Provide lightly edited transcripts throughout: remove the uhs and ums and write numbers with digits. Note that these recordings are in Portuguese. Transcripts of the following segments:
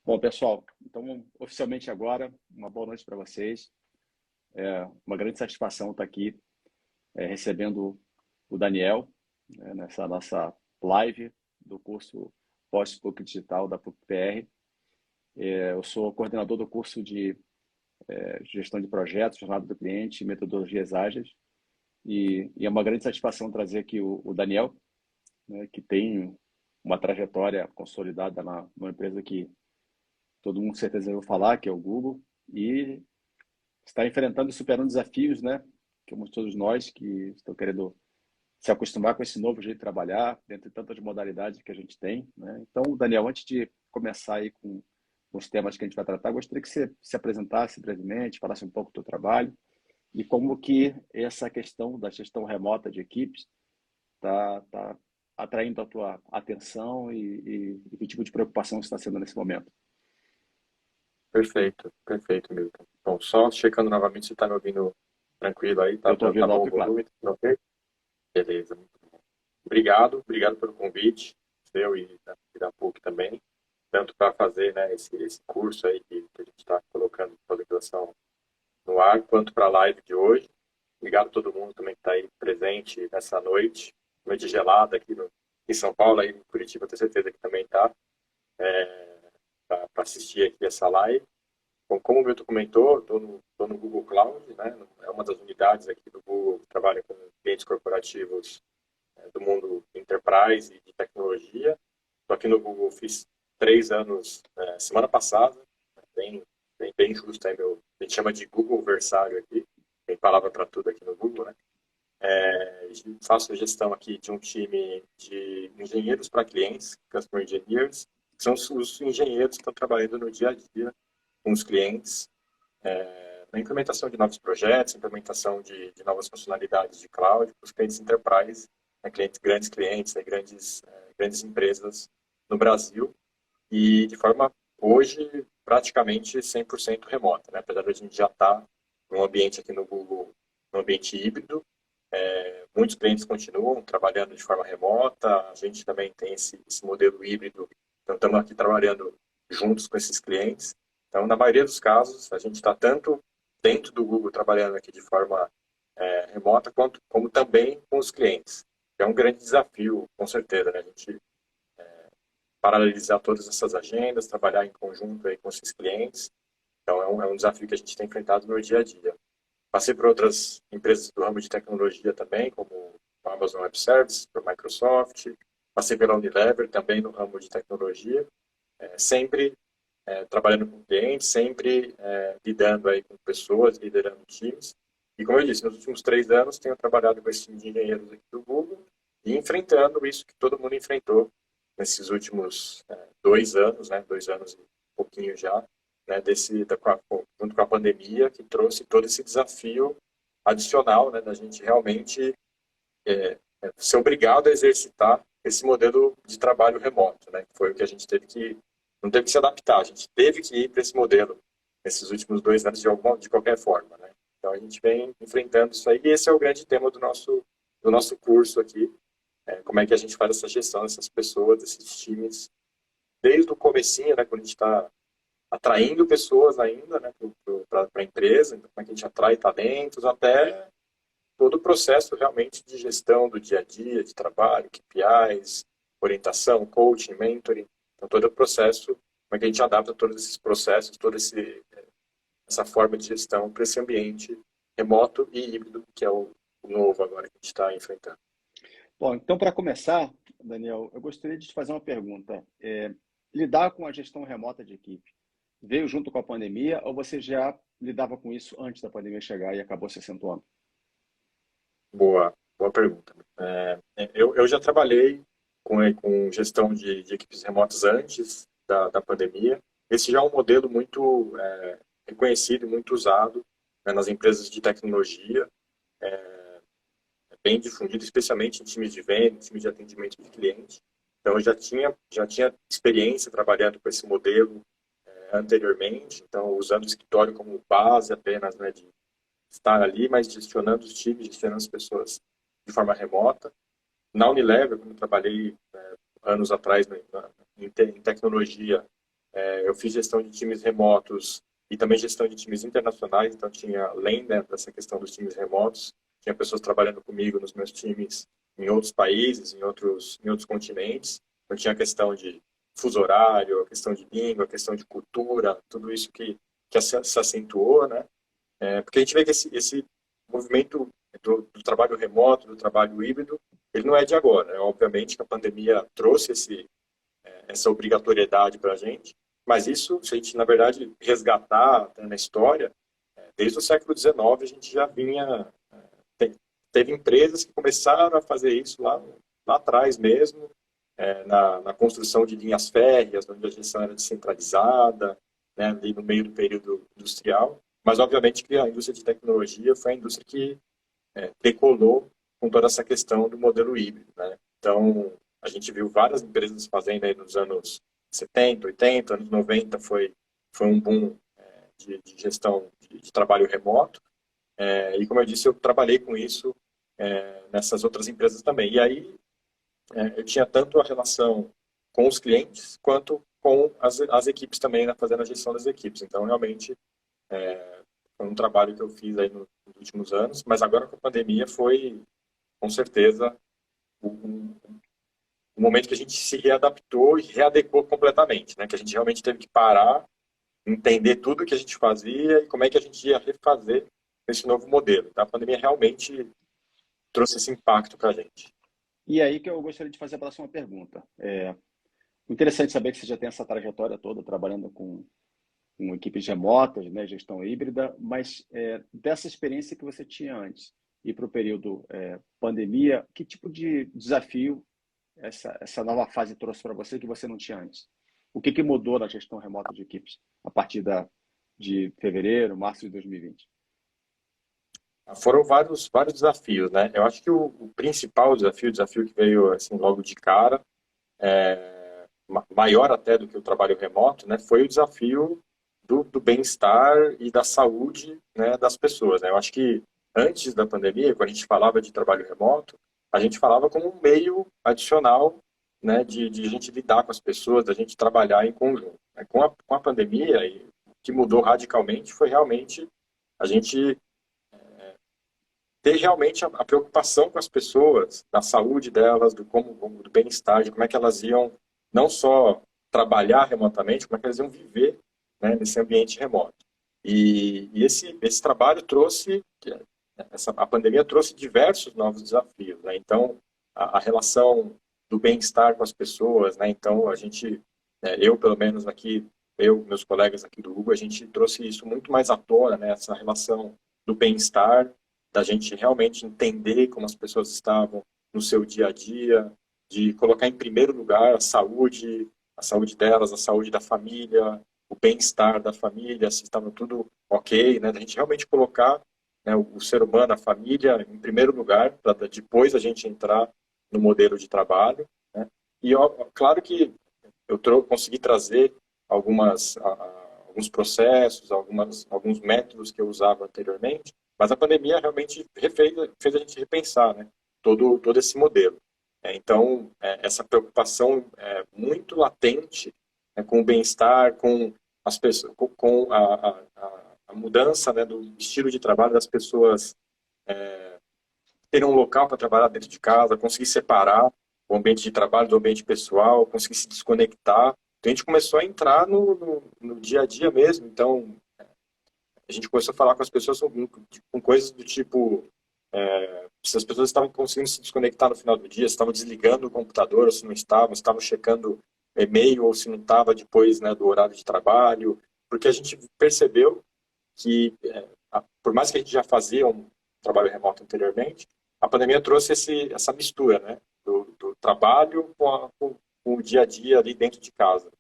Bom, pessoal, então, oficialmente agora, uma boa noite para vocês. É uma grande satisfação estar aqui recebendo o Daniel, nessa nossa live do curso Pós-PUC Digital da PUC-PR. Eu sou coordenador do curso de Gestão de Projetos, Jornada do Cliente e Metodologias Ágeis. E é uma grande satisfação trazer aqui o Daniel, né, que tem uma trajetória consolidada numa empresa que todo mundo com certeza ouviu falar, que é o Google, e está enfrentando e superando desafios, né? Como todos nós que estão querendo se acostumar com esse novo jeito de trabalhar, dentre tantas modalidades que a gente tem, né? Então, Daniel, antes de começar aí com os temas que a gente vai tratar, gostaria que você se apresentasse brevemente, falasse um pouco do seu trabalho e como que essa questão da gestão remota de equipes está atraindo a tua atenção e que tipo de preocupação está sendo nesse momento. Perfeito, perfeito, Milton. Bom, só checando novamente se está me ouvindo tranquilo aí, Eu tá, estou tá ouvindo bom alto o e claro. volume, tá ok? Beleza, muito bom. Obrigado pelo convite, seu e da PUC também, tanto para fazer, né, esse curso aí que a gente está colocando a graduação no ar, quanto para a live de hoje. Obrigado a todo mundo também que está aí presente nessa noite gelada aqui em São Paulo, aí em Curitiba, tenho certeza que também está, para assistir aqui essa live. Bom, como o Milton comentou, estou no Google Cloud, né? É uma das unidades aqui do Google que trabalha com clientes corporativos do mundo enterprise e de tecnologia. Estou aqui no Google, fiz 3 anos semana passada, bem, bem justo, aí a gente chama de Google versário aqui, tem palavra para tudo aqui no Google, né? Faço gestão aqui de um time de engenheiros para clientes, Customer Engineers, que são os engenheiros que estão trabalhando no dia a dia com os clientes, na implementação de novos projetos, implementação de novas funcionalidades de cloud para os clientes enterprise, né, grandes clientes, né, grandes empresas no Brasil, e de forma, hoje, praticamente 100% remota, né, apesar de a gente já estar num ambiente aqui no Google, num ambiente híbrido, muitos clientes continuam trabalhando de forma remota, a gente também tem esse modelo híbrido, então estamos aqui trabalhando juntos com esses clientes. Então, na maioria dos casos, a gente está tanto dentro do Google trabalhando aqui de forma remota, como também com os clientes. É um grande desafio, com certeza, né? A gente paralelizar todas essas agendas, trabalhar em conjunto aí com esses clientes. Então, é um desafio que a gente tem enfrentado no dia a dia. Passei por outras empresas do ramo de tecnologia também, como a Amazon Web Services, para Microsoft. Passei pela Unilever também no ramo de tecnologia. Sempre trabalhando com clientes, sempre lidando aí com pessoas, liderando times. E como eu disse, nos últimos 3 anos tenho trabalhado com esse time de engenheiros aqui do Google e enfrentando isso que todo mundo enfrentou nesses últimos 2 anos, né, 2 anos e um pouquinho já, né, junto com a pandemia, que trouxe todo esse desafio adicional, né, da gente realmente ser obrigado a exercitar esse modelo de trabalho remoto, né, que foi o que a gente não teve que se adaptar, a gente teve que ir para esse modelo nesses últimos 2 anos de qualquer forma, né. Então a gente vem enfrentando isso aí e esse é o grande tema do nosso curso aqui, como é que a gente faz essa gestão dessas pessoas, desses times, desde o comecinho, né, quando a gente está atraindo pessoas ainda, né, para a empresa, então como é que a gente atrai talentos, até todo o processo realmente de gestão do dia a dia, de trabalho, KPIs, orientação, coaching, mentoring, então todo o processo, como é que a gente adapta todos esses processos, essa forma de gestão para esse ambiente remoto e híbrido, que é o novo agora que a gente está enfrentando. Bom, então, para começar, Daniel, eu gostaria de te fazer uma pergunta. Lidar com a gestão remota de equipe veio junto com a pandemia ou você já lidava com isso antes da pandemia chegar e acabou se acentuando? Boa pergunta. Eu já trabalhei com gestão de equipes remotas antes da pandemia. Esse já é um modelo muito reconhecido e muito usado, né, nas empresas de tecnologia, bem difundido, especialmente em times de venda, em times de atendimento de cliente. Então, eu já tinha experiência trabalhando com esse modelo anteriormente, então usando o escritório como base apenas, né, de estar ali, mas gestionando os times, gestionando as pessoas de forma remota. Na Unilever, quando eu trabalhei anos atrás em tecnologia, Eu fiz gestão de times remotos e também gestão de times internacionais, então tinha, além, né, dessa questão dos times remotos, tinha pessoas trabalhando comigo nos meus times em outros países, em outros continentes. Então tinha a questão de fuso horário, a questão de língua, a questão de cultura, tudo isso que se acentuou, né? Porque a gente vê que esse movimento do trabalho remoto, do trabalho híbrido, ele não é de agora, né? Obviamente que a pandemia trouxe essa obrigatoriedade para a gente, mas isso, se a gente, na verdade, resgatar, né, na história, desde o século XIX a gente já vinha, teve empresas que começaram a fazer isso lá atrás mesmo, na construção de linhas férreas, onde a gestão era descentralizada, né, ali no meio do período industrial, mas obviamente que a indústria de tecnologia foi a indústria que decolou com toda essa questão do modelo híbrido, né? Então, a gente viu várias empresas fazendo aí nos anos 70, 80, anos 90 foi um boom de gestão de trabalho remoto. E como eu disse, eu trabalhei com isso nessas outras empresas também. E aí eu tinha tanto a relação com os clientes quanto com as equipes também, né, fazendo a gestão das equipes. Então, realmente, foi um trabalho que eu fiz aí nos últimos anos, mas agora com a pandemia foi, com certeza, o momento que a gente se readaptou e readequou completamente, né? Que a gente realmente teve que parar, entender tudo que a gente fazia e como é que a gente ia refazer esse novo modelo. Tá? A pandemia realmente trouxe esse impacto para a gente. E aí que eu gostaria de fazer a próxima pergunta. Interessante saber que você já tem essa trajetória toda trabalhando com equipes remotas, né, gestão híbrida, mas dessa experiência que você tinha antes e para o período pandemia, que tipo de desafio essa nova fase trouxe para você que você não tinha antes? O que mudou na gestão remota de equipes a partir de fevereiro, março de 2020? Foram vários desafios, né? Eu acho que o principal desafio, o desafio que veio assim logo de cara, maior até do que o trabalho remoto, né, foi o desafio do bem-estar e da saúde, né, das pessoas, né? Eu acho que antes da pandemia, quando a gente falava de trabalho remoto, a gente falava como um meio adicional, né, de a gente lidar com as pessoas, da gente trabalhar em conjunto. Né? Com a pandemia, o que mudou radicalmente foi realmente a gente ter realmente a preocupação com as pessoas, da saúde delas, do bem-estar, de como é que elas iam não só trabalhar remotamente, como é que elas iam viver, né, nesse ambiente remoto. E esse trabalho trouxe, a pandemia trouxe diversos novos desafios, né? Então, a relação do bem-estar com as pessoas, né? Então, eu pelo menos aqui, meus colegas aqui do Google, a gente trouxe isso muito mais à tona, né? Essa relação do bem-estar, da gente realmente entender como as pessoas estavam no seu dia a dia, de colocar em primeiro lugar a saúde delas, a saúde da família, o bem-estar da família, se estava tudo ok, né? Da gente realmente colocar, né, o ser humano, a família, em primeiro lugar, para depois a gente entrar no modelo de trabalho, né? E ó, claro que eu consegui trazer alguns processos, alguns métodos que eu usava anteriormente, mas a pandemia realmente fez a gente repensar, né, todo esse modelo. Então, essa preocupação muito latente, né, com o bem-estar, com as pessoas, com a mudança, né, do estilo de trabalho das pessoas ter um local para trabalhar dentro de casa, conseguir separar o ambiente de trabalho do ambiente pessoal, conseguir se desconectar. Então, a gente começou a entrar no dia a dia mesmo. Então, a gente começou a falar com as pessoas com coisas do tipo se as pessoas estavam conseguindo se desconectar no final do dia, se estavam desligando o computador ou se não estavam, se estavam checando e-mail ou se não estava depois, né, do horário de trabalho, porque a gente percebeu que, por mais que a gente já fazia um trabalho remoto anteriormente, a pandemia trouxe essa mistura, né, do trabalho com o dia a dia ali dentro de casa.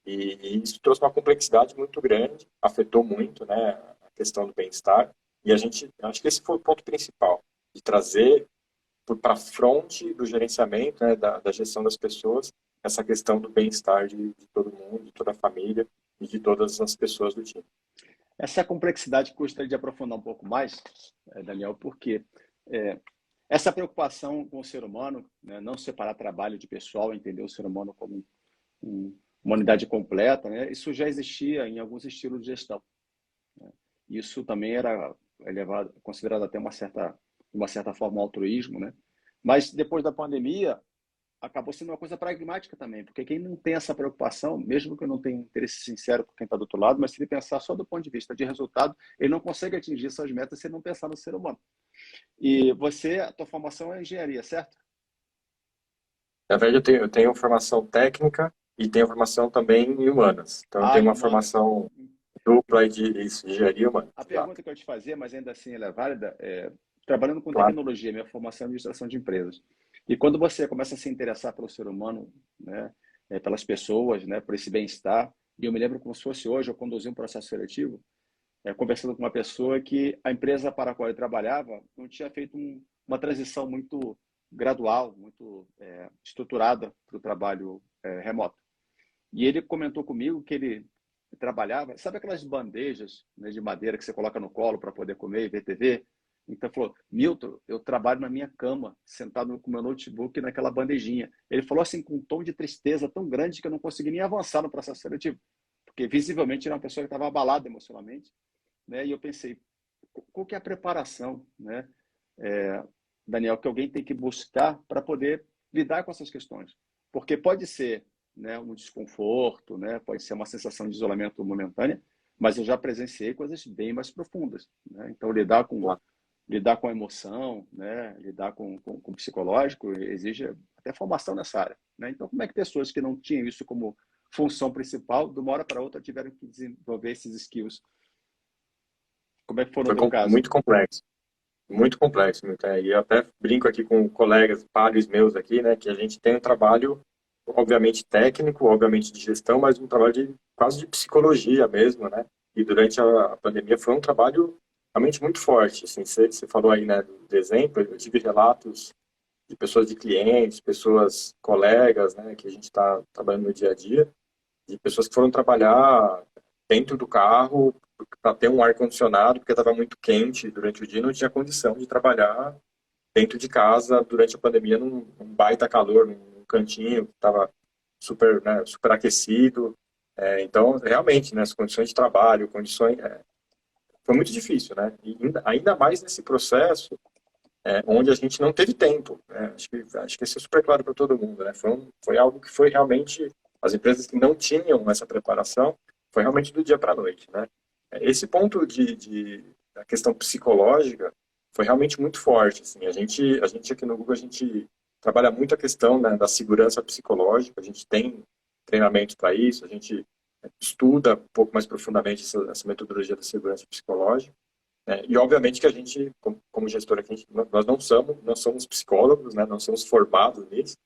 E isso trouxe uma complexidade muito grande, afetou muito, né, a questão do bem-estar, e acho que esse foi o ponto principal, de trazer para frente do gerenciamento, né, da gestão das pessoas, essa questão do bem-estar de todo mundo, de toda a família e de todas as pessoas do time. Essa complexidade que eu gostaria de aprofundar um pouco mais, Daniel, porque essa preocupação com o ser humano, né, não separar trabalho de pessoal, entender o ser humano como uma unidade completa, né? Isso já existia em alguns estilos de gestão. Isso também era elevado, considerado até de uma certa forma, altruísmo, né? Mas depois da pandemia, acabou sendo uma coisa pragmática também, porque quem não tem essa preocupação, mesmo que não tenha interesse sincero por quem está do outro lado, mas se ele pensar só do ponto de vista de resultado, ele não consegue atingir suas metas se ele não pensar no ser humano. E você, a tua formação é engenharia, certo? Na verdade, eu tenho formação técnica e tenho formação também em humanas. Então, eu Ah, tenho em uma humanas. formação dupla de isso, de engenharia humana. A Exato. pergunta que eu te fazia, mas ainda assim ela é válida, trabalhando com Claro. tecnologia, minha formação é administração de empresas. E quando você começa a se interessar pelo ser humano, né, pelas pessoas, né, por esse bem-estar, e eu me lembro como se fosse hoje, eu conduzi um processo seletivo, conversando com uma pessoa que a empresa para a qual ele trabalhava não tinha feito uma transição muito gradual, muito estruturada para o trabalho remoto. E ele comentou comigo que ele trabalhava, sabe aquelas bandejas, né, de madeira que você coloca no colo para poder comer e ver TV? Então ele falou, Milton, eu trabalho na minha cama, sentado com o meu notebook naquela bandejinha. Ele falou assim com um tom de tristeza tão grande que eu não consegui nem avançar no processo seletivo, porque visivelmente era uma pessoa que estava abalada emocionalmente, né? E eu pensei, qual que é a preparação, né, Daniel, que alguém tem que buscar para poder lidar com essas questões? Porque pode ser, né, um desconforto, né, pode ser uma sensação de isolamento momentânea, mas eu já presenciei coisas bem mais profundas, né? Então, lidar com a emoção, né, lidar com o psicológico, exige até formação nessa área, né? Então, como é que pessoas que não tinham isso como função principal, de uma hora para outra, tiveram que desenvolver esses skills? Como é que foi no Foi teu caso? muito complexo. Muito complexo, muito. E eu até brinco aqui com colegas, pares meus aqui, né, que a gente tem um trabalho, obviamente técnico, obviamente de gestão, mas um trabalho quase de psicologia mesmo, né? E durante a pandemia foi um trabalho realmente muito forte. Assim, você falou aí, né, do exemplo, eu tive relatos de pessoas, de clientes, pessoas, colegas, né, que a gente está trabalhando no dia a dia, de pessoas que foram trabalhar dentro do carro para ter um ar-condicionado, porque estava muito quente durante o dia e não tinha condição de trabalhar dentro de casa durante a pandemia num baita calor, num cantinho que estava super, né, super aquecido. Então, realmente, né, as condições de trabalho, condições... foi muito difícil, né? E ainda mais nesse processo onde a gente não teve tempo, né? Acho que isso é super claro para todo mundo, né? Foi algo que foi realmente as empresas que não tinham essa preparação, foi realmente do dia para a noite, né? Esse ponto da questão psicológica foi realmente muito forte, assim. A gente aqui no Google a gente trabalha muito a questão, né, da segurança psicológica. A gente tem treinamento para isso, a gente estuda um pouco mais profundamente essa metodologia da segurança psicológica. E obviamente que a gente, como gestor aqui, nós não somos psicólogos, né, não somos formados nisso,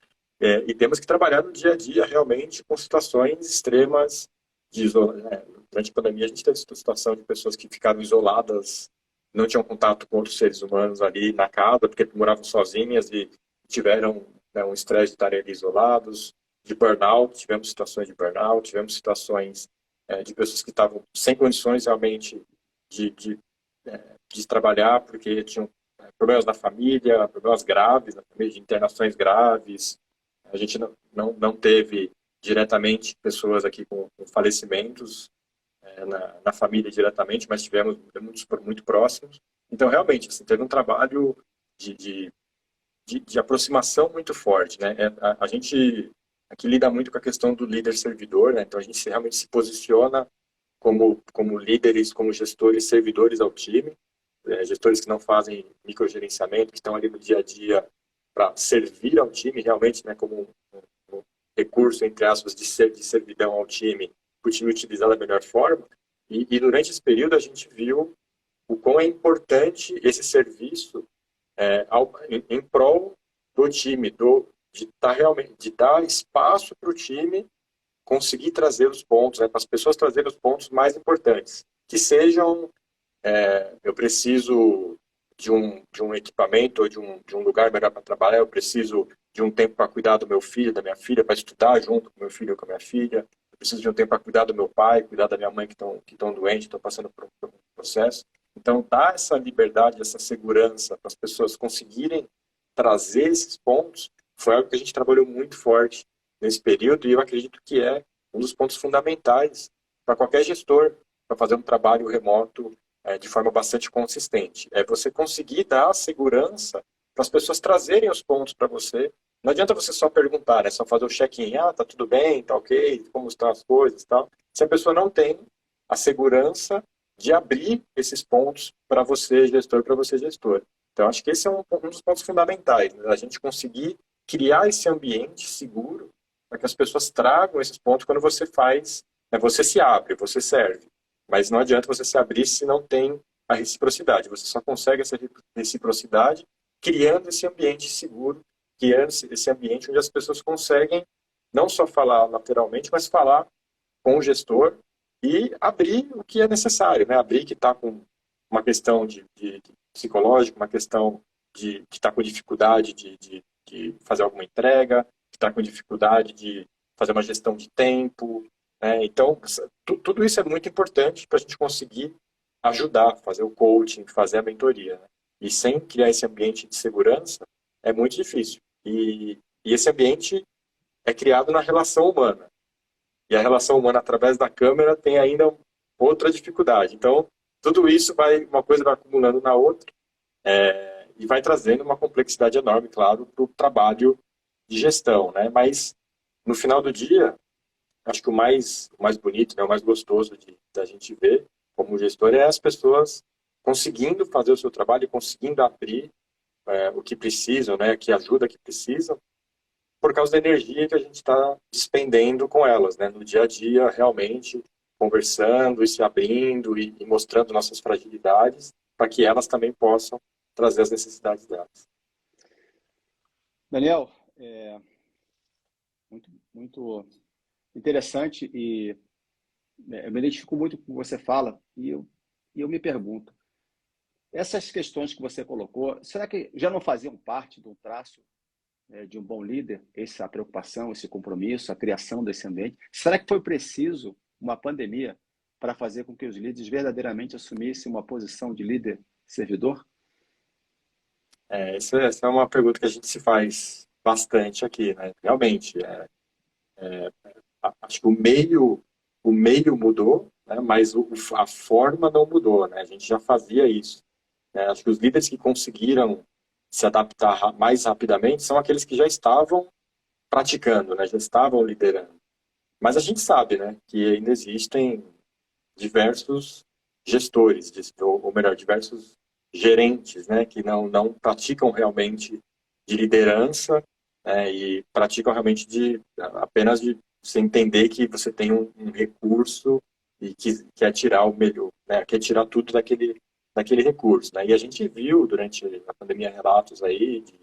e temos que trabalhar no dia a dia realmente com situações extremas de isolamento. Durante a pandemia a gente teve situação de pessoas que ficaram isoladas, não tinham contato com outros seres humanos ali na casa, porque moravam sozinhas e tiveram, né, um estresse de estarem ali isolados, de burnout, tivemos situações de burnout, tivemos situações de pessoas que estavam sem condições realmente de de trabalhar porque tinham problemas na família, problemas graves na família, de internações graves. A gente não teve diretamente pessoas aqui com falecimentos na família diretamente, mas tivemos muitos muito próximos. Então, realmente, assim, teve um trabalho de, de, de aproximação muito forte, né? A gente aqui lida muito com a questão do líder-servidor, né? Então, a gente realmente se posiciona como líderes, como gestores, servidores ao time, gestores que não fazem microgerenciamento, que estão ali no dia a dia para servir ao time, realmente, né, como um recurso, entre aspas, de servidão ao time, para o time utilizar da melhor forma. E durante esse período a gente viu o quão é importante esse serviço em prol do time, de dar espaço para o time conseguir trazer os pontos, né, para as pessoas trazerem os pontos mais importantes, que sejam, eu preciso de um equipamento ou de um lugar melhor para trabalhar, eu preciso de um tempo para cuidar do meu filho, da minha filha, para estudar junto com meu filho ou com a minha filha, eu preciso de um tempo para cuidar do meu pai, cuidar da minha mãe que estão doentes, estão passando por um processo. Então, dar essa liberdade, essa segurança para as pessoas conseguirem trazer esses pontos foi algo que a gente trabalhou muito forte nesse período e eu acredito que é um dos pontos fundamentais para qualquer gestor para fazer um trabalho remoto de forma bastante consistente. É você conseguir dar segurança para as pessoas trazerem os pontos para você. Não adianta você só perguntar, né? Só fazer o check-in. Ah, tá tudo bem, tá ok, como estão as coisas e tal. Se a pessoa não tem a segurança de abrir esses pontos para você, gestor, para você, gestor. Então, acho que esse é um dos pontos fundamentais, né? A gente conseguir criar esse ambiente seguro para que as pessoas tragam esses pontos quando você faz, né? Você se abre, você serve. Mas não adianta você se abrir se não tem a reciprocidade. Você só consegue essa reciprocidade criando esse ambiente seguro, criando esse ambiente onde as pessoas conseguem não só falar lateralmente, mas falar com o gestor e abrir o que é necessário, né? Abrir que está com uma questão de psicológica, uma questão de que está com dificuldade de fazer alguma entrega, que está com dificuldade de fazer uma gestão de tempo, né? Então, tudo isso é muito importante para a gente conseguir ajudar, fazer o coaching, fazer a mentoria, né? E sem criar esse ambiente de segurança, é muito difícil. E esse ambiente é criado na relação humana. E a relação humana através da câmera tem ainda outra dificuldade. Então, tudo isso uma coisa vai acumulando na outra, e vai trazendo uma complexidade enorme, claro, para o trabalho de gestão, né? Mas, no final do dia, acho que o mais bonito, né, o mais gostoso da gente ver como gestor é as pessoas conseguindo fazer o seu trabalho, conseguindo abrir o que precisam, né, que ajuda que precisam, por causa da energia que a gente está despendendo com elas, né, no dia a dia, realmente conversando e se abrindo e mostrando nossas fragilidades para que elas também possam trazer as necessidades delas. Daniel, muito, muito interessante e eu me identifico muito com o que você fala e eu me pergunto, essas questões que você colocou, será que já não faziam parte do traço de um bom líder, essa preocupação, esse compromisso, a criação desse ambiente? Será que foi preciso uma pandemia para fazer com que os líderes verdadeiramente assumissem uma posição de líder servidor? Essa é uma pergunta que a gente se faz bastante aqui, né? Realmente, acho que o meio mudou, né? Mas a forma não mudou, né? A gente já fazia isso, né? Acho que os líderes que conseguiram se adaptar mais rapidamente são aqueles que já estavam praticando, né? Já estavam liderando. Mas a gente sabe, né, que ainda existem diversos gestores, ou melhor, diversos gerentes, né, que não praticam realmente de liderança, né, e praticam realmente apenas de você entender que você tem um recurso e que quer tirar o melhor, né, quer tirar tudo daquele recurso, né? E a gente viu durante a pandemia relatos aí de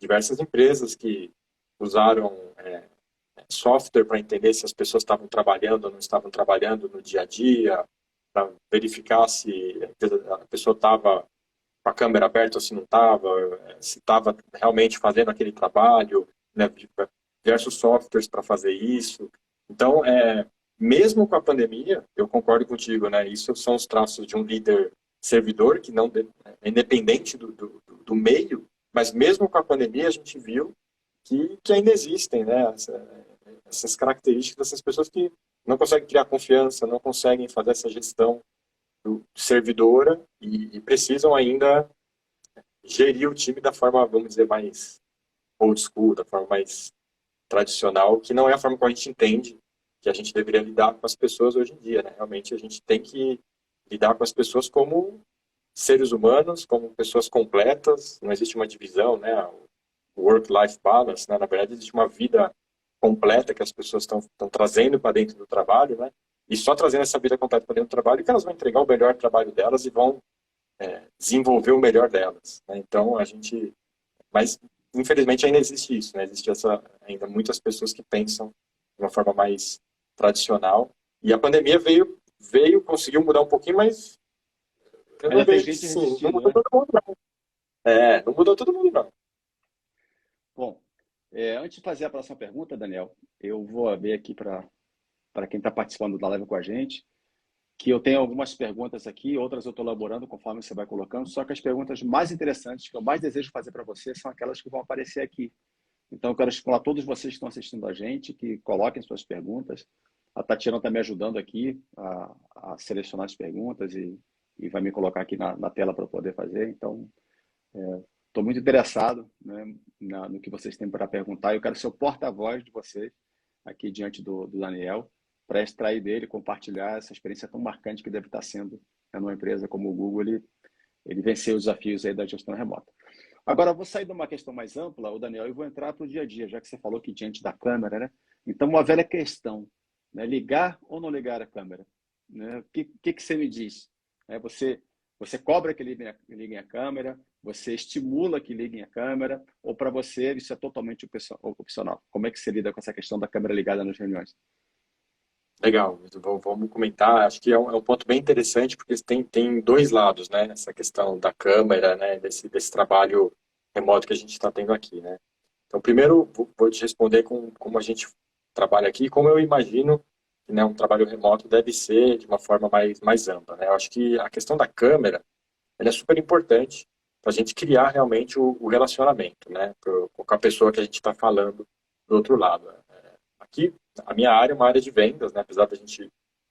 diversas empresas que usaram software para entender se as pessoas estavam trabalhando ou não estavam trabalhando no dia a dia, para verificar se a pessoa estava com a câmera aberta ou se não estava, se estava realmente fazendo aquele trabalho, né, diversos softwares para fazer isso. Então, mesmo com a pandemia, eu concordo contigo, né, isso são os traços de um líder servidor, que não é independente do meio, mas mesmo com a pandemia a gente viu que ainda existem, né, essas características dessas pessoas que não conseguem criar confiança, não conseguem fazer essa gestão servidora e precisam ainda gerir o time da forma, vamos dizer, mais old school, da forma mais tradicional, que não é a forma como a gente entende que a gente deveria lidar com as pessoas hoje em dia, né? Realmente a gente tem que lidar com as pessoas como seres humanos, como pessoas completas, não existe uma divisão, né? O work-life balance, né? Na verdade existe uma vida completa que as pessoas estão trazendo para dentro do trabalho, né? E só trazendo essa vida completa para dentro do trabalho que elas vão entregar o melhor trabalho delas e vão desenvolver o melhor delas, né? Então mas infelizmente ainda existe isso, né? Existe ainda muitas pessoas que pensam de uma forma mais tradicional e a pandemia conseguiu mudar um pouquinho, mas eu não Ainda tem vejo que gente sim, não resistindo, mudou né? todo mundo não. Não mudou todo mundo não. Bom, antes de fazer a próxima pergunta, Daniel, eu vou ver aqui para quem está participando da live com a gente, que eu tenho algumas perguntas aqui, outras eu estou elaborando conforme você vai colocando, só que as perguntas mais interessantes, que eu mais desejo fazer para você, são aquelas que vão aparecer aqui. Então, eu quero estimular todos vocês que estão assistindo a gente, que coloquem suas perguntas. A Tatiana está me ajudando aqui a selecionar as perguntas e vai me colocar aqui na tela para poder fazer. Então, estou muito interessado, né, no que vocês têm para perguntar. Eu quero ser o porta-voz de vocês aqui diante do Daniel, para extrair dele, compartilhar essa experiência tão marcante que deve estar sendo, né, numa empresa como o Google, ele vencer os desafios aí da gestão remota. Agora, eu vou sair de uma questão mais ampla, o Daniel, e vou entrar para o dia a dia, já que você falou que diante da câmera, né? Então, uma velha questão, né? Ligar ou não ligar a câmera? Né? O que você me diz? Você cobra que liguem a câmera, você estimula que liguem a câmera, ou para você isso é totalmente opcional? Como é que você lida com essa questão da câmera ligada nas reuniões? Legal, vamos comentar. Acho que é um ponto bem interessante, porque tem dois lados, né? Essa questão da câmera, né? Desse trabalho remoto que a gente está tendo aqui, né? Então, primeiro, vou te responder como a gente trabalha aqui e como eu imagino que, né, um trabalho remoto deve ser de uma forma mais ampla, né? Eu acho que a questão da câmera, ela é super importante para a gente criar realmente o relacionamento, né? Com a pessoa que a gente está falando do outro lado. Aqui, a minha área é uma área de vendas, né? Apesar da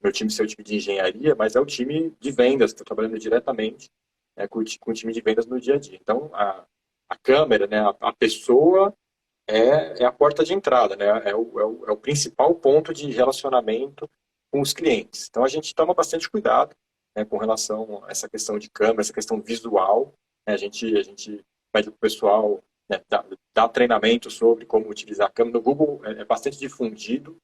meu time ser o time de engenharia, mas é o time de vendas, estou trabalhando diretamente, com o time de vendas no dia a dia. Então, a câmera, né? A pessoa é a porta de entrada, né? É o principal ponto de relacionamento com os clientes. Então, a gente toma bastante cuidado, né, com relação a essa questão de câmera, essa questão visual, né? A gente pede para o pessoal, né, dar treinamento sobre como utilizar a câmera. No Google é bastante difundido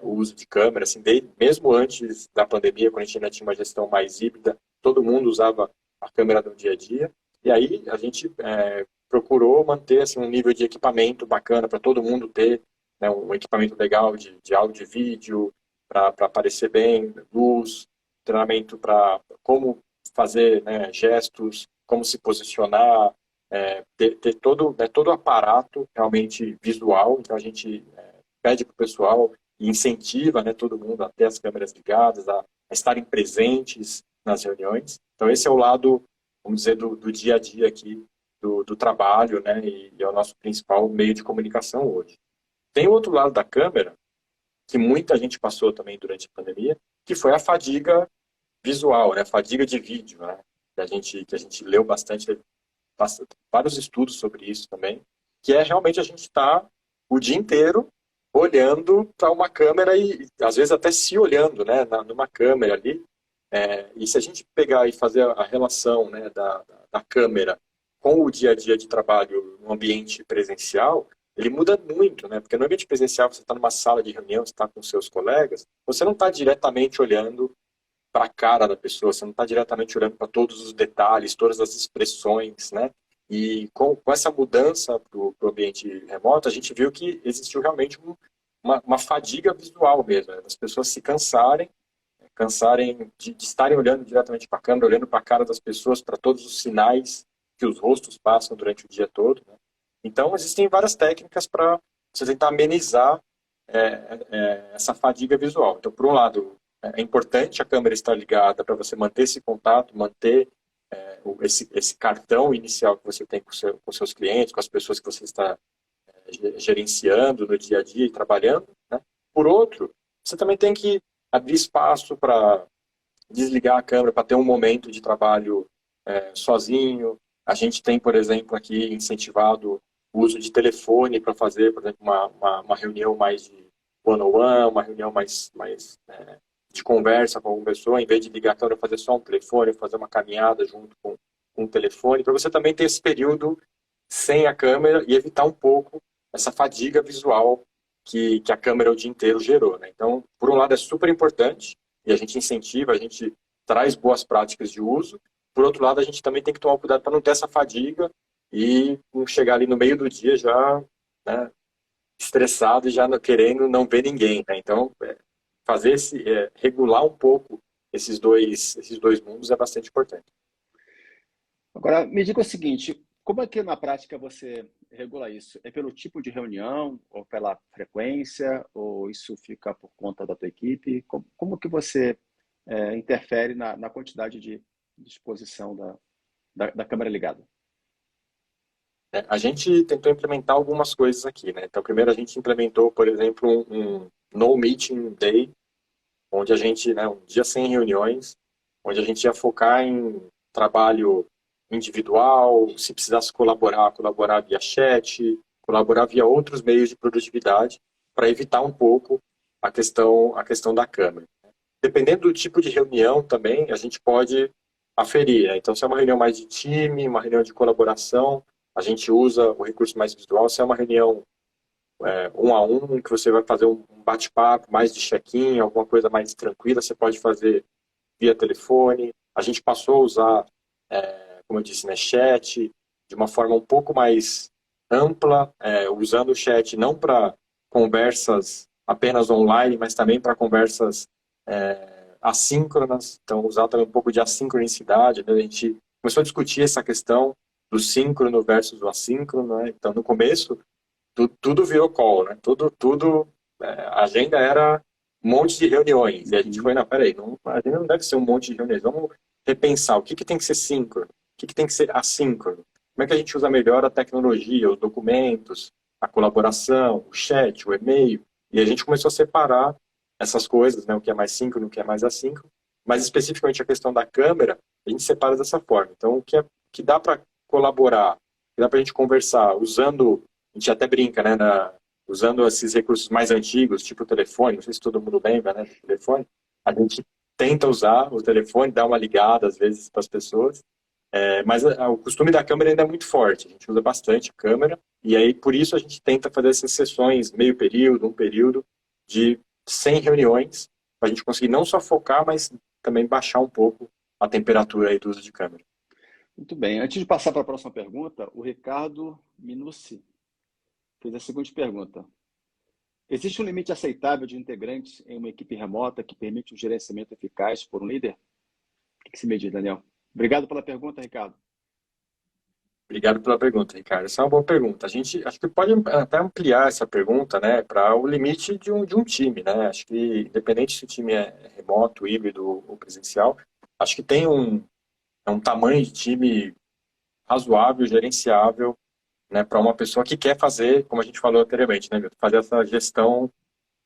o uso de câmera, assim, mesmo antes da pandemia, quando a gente ainda tinha uma gestão mais híbrida, todo mundo usava a câmera no dia a dia. E aí a gente procurou manter assim, um nível de equipamento bacana para todo mundo ter, né, um equipamento legal de áudio e vídeo, para aparecer bem, luz, treinamento para como fazer, né, gestos, como se posicionar, ter todo o aparato realmente visual. Então a gente pede para o pessoal e incentiva, né, todo mundo a ter as câmeras ligadas, a estarem presentes nas reuniões. Então esse é o lado, vamos dizer, do dia a dia aqui do trabalho, né, e é o nosso principal meio de comunicação hoje. Tem o outro lado da câmera, que muita gente passou também durante a pandemia, que foi a fadiga visual, né, a fadiga de vídeo, né, que a gente leu bastante, teve vários estudos sobre isso também, que é realmente a gente estar o dia inteiro olhando para uma câmera e às vezes até se olhando, né, numa câmera ali. E se a gente pegar e fazer a relação, né, da câmera com o dia a dia de trabalho no ambiente presencial, ele muda muito, né? Porque no ambiente presencial você está numa sala de reunião, você está com seus colegas, você não está diretamente olhando para a cara da pessoa, você não está diretamente olhando para todos os detalhes, todas as expressões, né? E com essa mudança para o ambiente remoto, a gente viu que existiu realmente uma fadiga visual mesmo, né? As pessoas se cansarem de estarem olhando diretamente para a câmera, olhando para a cara das pessoas, para todos os sinais que os rostos passam durante o dia todo, né? Então, existem várias técnicas para você tentar amenizar essa fadiga visual. Então, por um lado, é importante a câmera estar ligada para você manter esse contato, manter esse cartão inicial que você tem com seus clientes, com as pessoas que você está gerenciando no dia a dia e trabalhando, né? Por outro, você também tem que abrir espaço para desligar a câmera, para ter um momento de trabalho sozinho. A gente tem, por exemplo, aqui incentivado o uso de telefone para fazer, por exemplo, uma reunião mais de one-on-one, uma reunião mais de conversa com alguma pessoa, em vez de ligar a câmera, fazer só um telefone, fazer uma caminhada junto com o telefone, para você também ter esse período sem a câmera e evitar um pouco essa fadiga visual que a câmera o dia inteiro gerou, né? Então, por um lado, é super importante e a gente incentiva, a gente traz boas práticas de uso. Por outro lado, a gente também tem que tomar cuidado para não ter essa fadiga e não chegar ali no meio do dia já, né, estressado e já querendo não ver ninguém, né? Então, regular um pouco esses dois mundos é bastante importante. Agora, me diga o seguinte, como é que na prática você regula isso? É pelo tipo de reunião, ou pela frequência, ou isso fica por conta da tua equipe? Como que você interfere na quantidade de exposição da câmera ligada? A gente tentou implementar algumas coisas aqui, né? Então, primeiro a gente implementou, por exemplo, um no meeting day, onde a gente, né, um dia sem reuniões, onde a gente ia focar em trabalho individual, se precisasse colaborar, colaborar via chat, colaborar via outros meios de produtividade, para evitar um pouco a questão da câmera. Dependendo do tipo de reunião também, a gente pode aferir, né? Então, se é uma reunião mais de time, uma reunião de colaboração, a gente usa o recurso mais visual. Se é uma reunião um a um, que você vai fazer um bate-papo mais de check-in, alguma coisa mais tranquila, você pode fazer via telefone. A gente passou a usar, como eu disse, né, chat de uma forma um pouco mais ampla, usando o chat não para conversas apenas online, mas também para conversas assíncronas. Então, usar também um pouco de assincronicidade, né? A gente começou a discutir essa questão do síncrono versus o assíncrono, né? Então, no começo, tudo virou call, né? A agenda era um monte de reuniões. E a gente foi, não, peraí, a agenda não deve ser um monte de reuniões. Vamos repensar o que tem que ser síncrono, o que tem que ser assíncrono. Como é que a gente usa melhor a tecnologia, os documentos, a colaboração, o chat, o e-mail. E a gente começou a separar essas coisas, né? O que é mais síncrono, o que é mais assíncrono. Mas especificamente a questão da câmera, a gente separa dessa forma. Então, que dá para colaborar, que dá para a gente conversar usando, a gente até brinca, né? Usando esses recursos mais antigos, tipo o telefone, não sei se todo mundo lembra, né? Do telefone. A gente tenta usar o telefone, dar uma ligada às vezes para as pessoas. Mas o costume da câmera ainda é muito forte. A gente usa bastante a câmera. E aí, por isso, a gente tenta fazer essas sessões, meio período, um período, de 100 reuniões, para a gente conseguir não só focar, mas também baixar um pouco a temperatura aí do uso de câmera. Muito bem. Antes de passar para a próxima pergunta, o Ricardo Minucci fez a seguinte pergunta. Existe um limite aceitável de integrantes em uma equipe remota que permite um gerenciamento eficaz por um líder? O que se medir, Daniel? Obrigado pela pergunta, Ricardo. Obrigado pela pergunta, Ricardo. Essa é uma boa pergunta. A gente acho que pode até ampliar essa pergunta, né, para o limite de um time, né? Acho que independente se o time é remoto, híbrido ou presencial, acho que tem um tamanho de time razoável, gerenciável, né, para uma pessoa que quer fazer, como a gente falou anteriormente, né, fazer essa gestão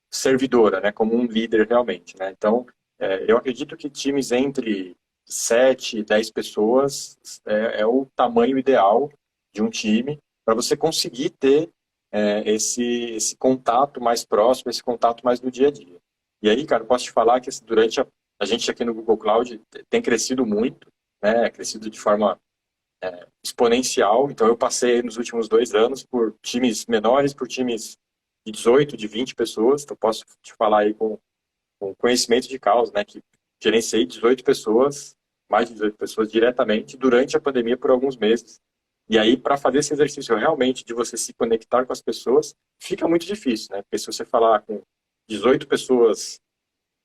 servidora, né, como um líder realmente, né? Então, eu acredito que times entre 7 e 10 pessoas é o tamanho ideal de um time para você conseguir ter esse contato mais próximo, esse contato mais no dia a dia. E aí, cara, eu posso te falar que assim, durante a gente aqui no Google Cloud tem crescido muito, né, crescido de forma exponencial. Então, eu passei nos últimos 2 anos por times menores, por times de 18, de 20 pessoas. Então, posso te falar aí com conhecimento de causa, né, que gerenciei 18 pessoas, mais de 18 pessoas diretamente durante a pandemia por alguns meses. E aí, para fazer esse exercício realmente de você se conectar com as pessoas, fica muito difícil, né? Porque se você falar com 18 pessoas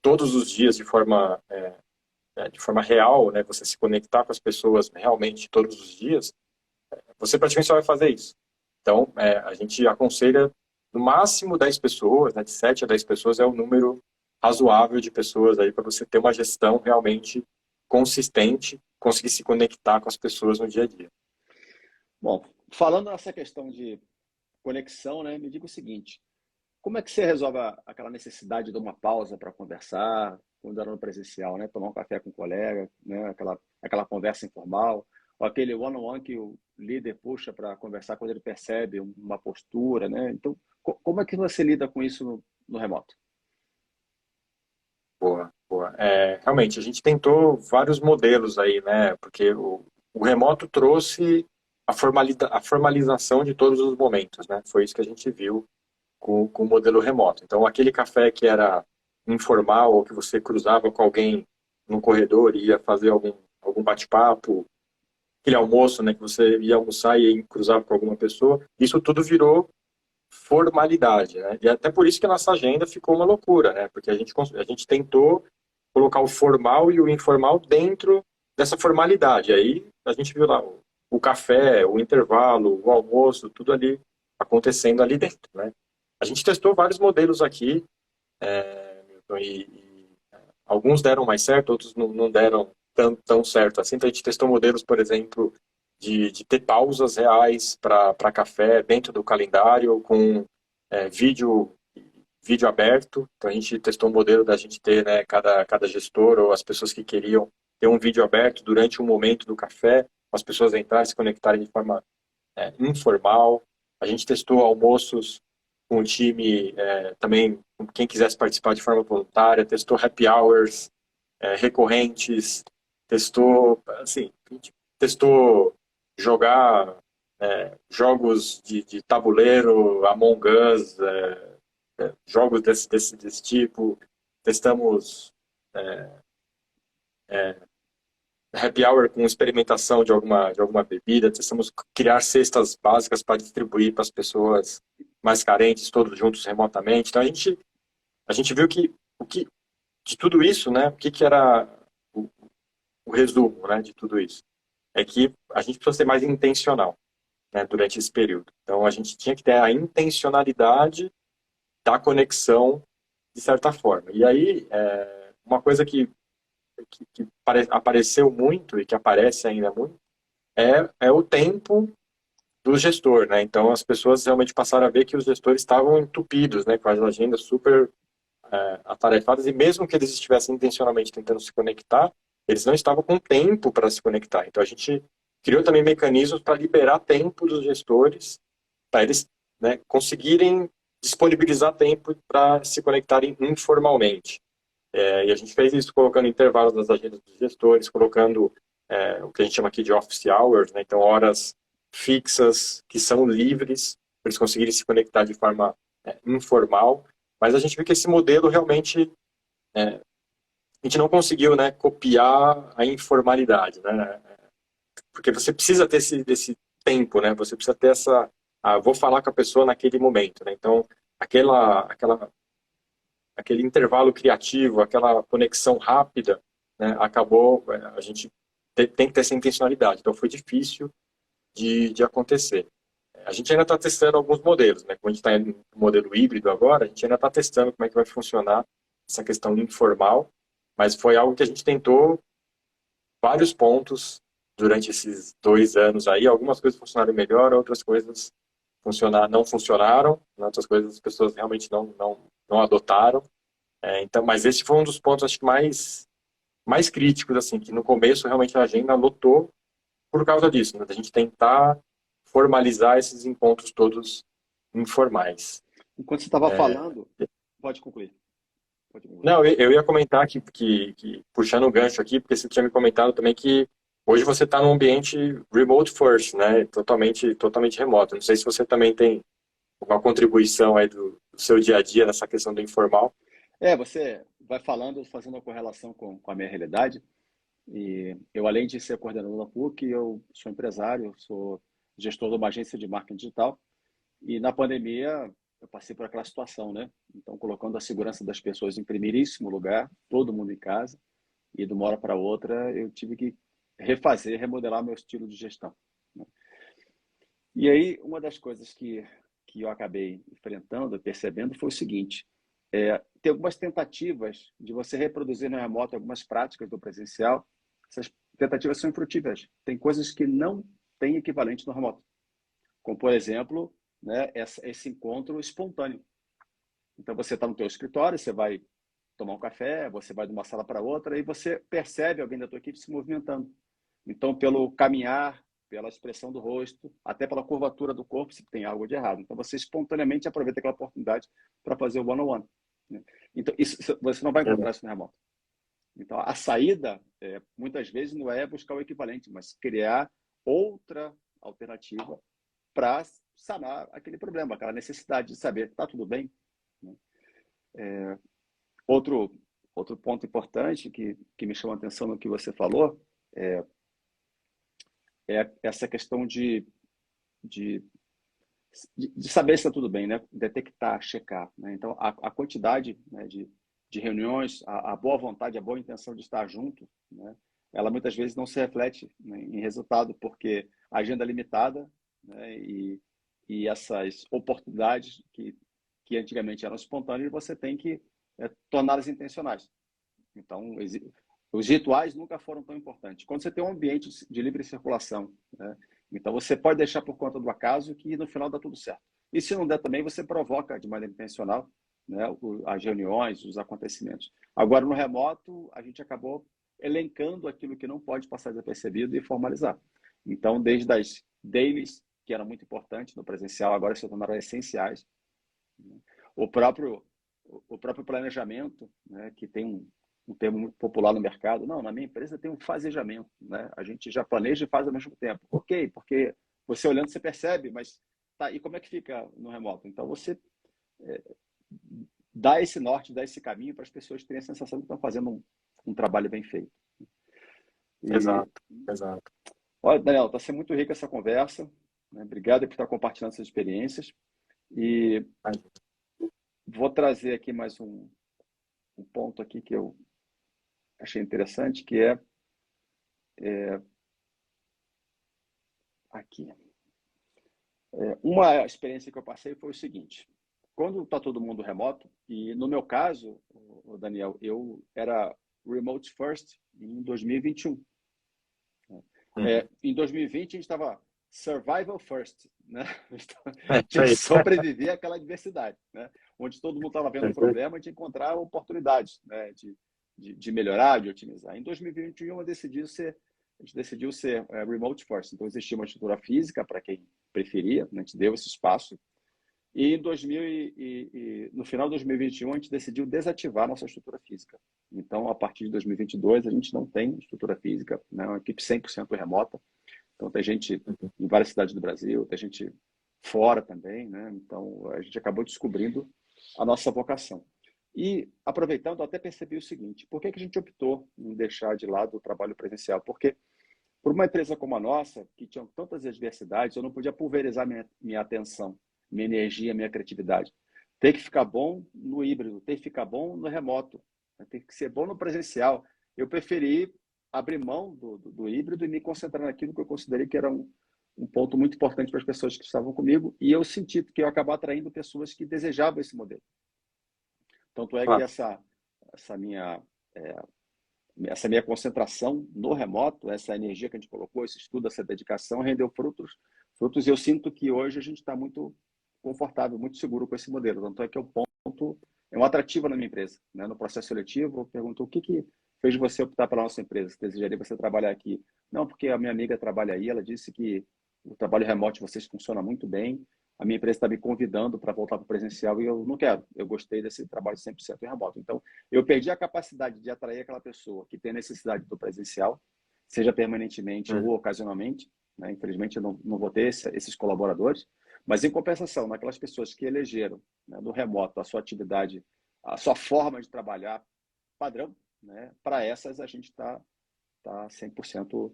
todos os dias de forma real, né, você se conectar com as pessoas realmente todos os dias, você praticamente só vai fazer isso. Então, a gente aconselha no máximo 10 pessoas, né, de 7 a 10 pessoas é o número razoável de pessoas aí para você ter uma gestão realmente consistente, conseguir se conectar com as pessoas no dia a dia. Bom, falando nessa questão de conexão, né, me diga o seguinte, como é que você resolve aquela necessidade de uma pausa para conversar, quando era no presencial, né? Tomar um café com um colega, né? Aquela conversa informal, ou aquele one-on-one que o líder puxa para conversar quando ele percebe uma postura, né? Então, como é que você lida com isso no remoto? Boa, boa. Realmente, a gente tentou vários modelos aí, né? Porque o remoto trouxe a formalização de todos os momentos, né? Foi isso que a gente viu com o modelo remoto. Então, aquele café que era informal ou que você cruzava com alguém no corredor e ia fazer algum bate-papo, aquele almoço, né, que você ia almoçar e cruzava com alguma pessoa, isso tudo virou formalidade, né? E até por isso que a nossa agenda ficou uma loucura, né? Porque a gente tentou colocar o formal e o informal dentro dessa formalidade. Aí a gente viu lá o café, o intervalo, o almoço, tudo ali acontecendo ali dentro, né? A gente testou vários modelos aqui, e alguns deram mais certo, outros não deram tão certo assim. Então a gente testou modelos, por exemplo, de ter pausas reais para café dentro do calendário, com vídeo, vídeo aberto. Então, a gente testou um modelo da gente ter, né, cada gestor ou as pessoas que queriam ter um vídeo aberto durante um momento do café, as pessoas entrarem, se conectarem de forma informal. A gente testou almoços com o time, também, quem quisesse participar de forma voluntária, testou happy hours recorrentes, testou, assim, a gente testou jogar jogos de tabuleiro, Among Us, jogos desse tipo. Testamos happy hour com experimentação de alguma bebida. Testamos criar cestas básicas para distribuir para as pessoas mais carentes, todos juntos remotamente. Então a gente viu que de tudo isso, né, o que era o resumo, né, de tudo isso? É que a gente precisa ser mais intencional, né, durante esse período. Então a gente tinha que ter a intencionalidade da conexão de certa forma. E aí, uma coisa que apareceu muito e que aparece ainda muito é o tempo do gestor, né? Então as pessoas realmente passaram a ver que os gestores estavam entupidos, né, com as agendas super atarefadas, e mesmo que eles estivessem intencionalmente tentando se conectar, eles não estavam com tempo para se conectar. Então a gente criou também mecanismos para liberar tempo dos gestores, para eles, né, conseguirem disponibilizar tempo para se conectarem informalmente. E a gente fez isso colocando intervalos nas agendas dos gestores, colocando o que a gente chama aqui de office hours, né? Então horas fixas que são livres para eles conseguirem se conectar de forma informal. Mas a gente viu que esse modelo realmente a gente não conseguiu, né, copiar a informalidade, né? Porque você precisa ter esse tempo, né? Você precisa ter vou falar com a pessoa naquele momento, né? Então aquele intervalo criativo, aquela conexão rápida, né, acabou, a gente tem que ter essa intencionalidade. Então foi difícil de acontecer. A gente ainda está testando alguns modelos, né? Como a gente está em modelo híbrido agora, a gente ainda está testando como é que vai funcionar essa questão informal, mas foi algo que a gente tentou vários pontos durante esses 2 anos aí. Algumas coisas funcionaram melhor, outras coisas não funcionaram, outras coisas as pessoas realmente não adotaram. Então, mas esse foi um dos pontos, acho que mais críticos, assim, que no começo realmente a agenda lotou por causa disso, né? Da gente tentar formalizar esses encontros todos informais. Enquanto você estava falando, pode concluir. Pode concluir. Não, eu ia comentar puxando o gancho aqui, porque você tinha me comentado também que hoje você está num ambiente remote first, né? Totalmente remoto. Não sei se você também tem uma contribuição aí do seu dia a dia nessa questão do informal. Você vai falando, fazendo uma correlação com a minha realidade. E eu, além de ser coordenador da PUC, eu sou empresário, sou gestor de uma agência de marketing digital. E na pandemia, eu passei por aquela situação, né? Então, colocando a segurança das pessoas em primeiríssimo lugar, todo mundo em casa, e de uma hora para outra, eu tive que remodelar meu estilo de gestão, né? E aí, uma das coisas que eu acabei enfrentando, percebendo, foi o seguinte: tem algumas tentativas de você reproduzir no remoto algumas práticas do presencial. Essas tentativas são infrutíferas. Tem coisas que não têm equivalente no remoto, como, por exemplo, né, esse encontro espontâneo. Então, você está no teu escritório, você vai tomar um café, você vai de uma sala para outra e você percebe alguém da tua equipe se movimentando. Então, pelo caminhar, pela expressão do rosto, até pela curvatura do corpo, se tem algo de errado. Então, você espontaneamente aproveita aquela oportunidade para fazer o one-on-one, né? Então, isso, você não vai encontrar isso no remoto. Então, a saída, muitas vezes, não é buscar o equivalente, mas criar outra alternativa para sanar aquele problema, aquela necessidade de saber, está tudo bem, né? Outro ponto importante que me chamou a atenção no que você falou é essa questão de, de saber se está tudo bem, né? Detectar, checar, né? Então, a quantidade, né, de reuniões, a boa vontade, a boa intenção de estar junto, né, ela muitas vezes não se reflete, né, em resultado, porque a agenda é limitada, né, e essas oportunidades que antigamente eram espontâneas, você tem que torná-las intencionais. Então, Os rituais nunca foram tão importantes. Quando você tem um ambiente de livre circulação, né? Então você pode deixar por conta do acaso que no final dá tudo certo. E se não der também, você provoca de maneira intencional, né, as reuniões, os acontecimentos. Agora, no remoto, a gente acabou elencando aquilo que não pode passar desapercebido e formalizar. Então, desde as dailies, que eram muito importantes no presencial, agora se tornaram essenciais. O próprio planejamento, né, que tem um termo muito popular no mercado. Não, na minha empresa tem um fazejamento, né? A gente já planeja e faz ao mesmo tempo. Ok, porque você olhando você percebe, mas tá, e como é que fica no remoto? Então você dá esse norte, dá esse caminho para as pessoas terem a sensação de que estão fazendo um trabalho bem feito. Exato, exato. Olha, Daniel, está sendo muito rica essa conversa, né? Obrigado por estar compartilhando essas experiências. E vou trazer aqui mais um ponto aqui que eu achei interessante, que é aqui. Uma experiência que eu passei foi o seguinte: quando está todo mundo remoto, e no meu caso, Daniel, eu era remote first em 2021. Em 2020 a gente estava survival first, né? Tinha que sobreviver àquela adversidade, né? Onde todo mundo estava vendo um problema de encontrar oportunidades, né? De melhorar, de otimizar. Em 2021 a gente decidiu ser remote first. Então existia uma estrutura física para quem preferia, né? A gente deu esse espaço. E no final de 2021 a gente decidiu desativar nossa estrutura física. Então, a partir de 2022 a gente não tem estrutura física, né? Uma equipe 100% remota. Então tem gente em várias cidades do Brasil, tem gente fora também, né? Então a gente acabou descobrindo a nossa vocação. E aproveitando, eu até percebi o seguinte: por que a gente optou em deixar de lado o trabalho presencial? Porque por uma empresa como a nossa, que tinha tantas adversidades, eu não podia pulverizar minha atenção, minha energia, minha criatividade. Tem que ficar bom no híbrido, tem que ficar bom no remoto, tem que ser bom no presencial. Eu preferi abrir mão do híbrido e me concentrar naquilo que eu considerei que era um ponto muito importante para as pessoas que estavam comigo, e eu senti que eu acabava atraindo pessoas que desejavam esse modelo. Tanto é que essa minha concentração no remoto, essa energia que a gente colocou, esse estudo, essa dedicação, rendeu frutos, e eu sinto que hoje a gente está muito confortável, muito seguro com esse modelo. Tanto é que é um atrativo na minha empresa, né? No processo seletivo, eu pergunto: o que fez você optar pela nossa empresa? Desejaria você trabalhar aqui? Não, porque a minha amiga trabalha aí, ela disse que o trabalho remoto de vocês funciona muito bem, a minha empresa está me convidando para voltar para o presencial e eu não quero. Eu gostei desse trabalho 100% em remoto. Então, eu perdi a capacidade de atrair aquela pessoa que tem necessidade do presencial, seja permanentemente ou ocasionalmente, né? Infelizmente, eu não vou ter esses colaboradores, mas em compensação, naquelas pessoas que elegeram, né, no remoto a sua atividade, a sua forma de trabalhar padrão, né? Para essas a gente está 100%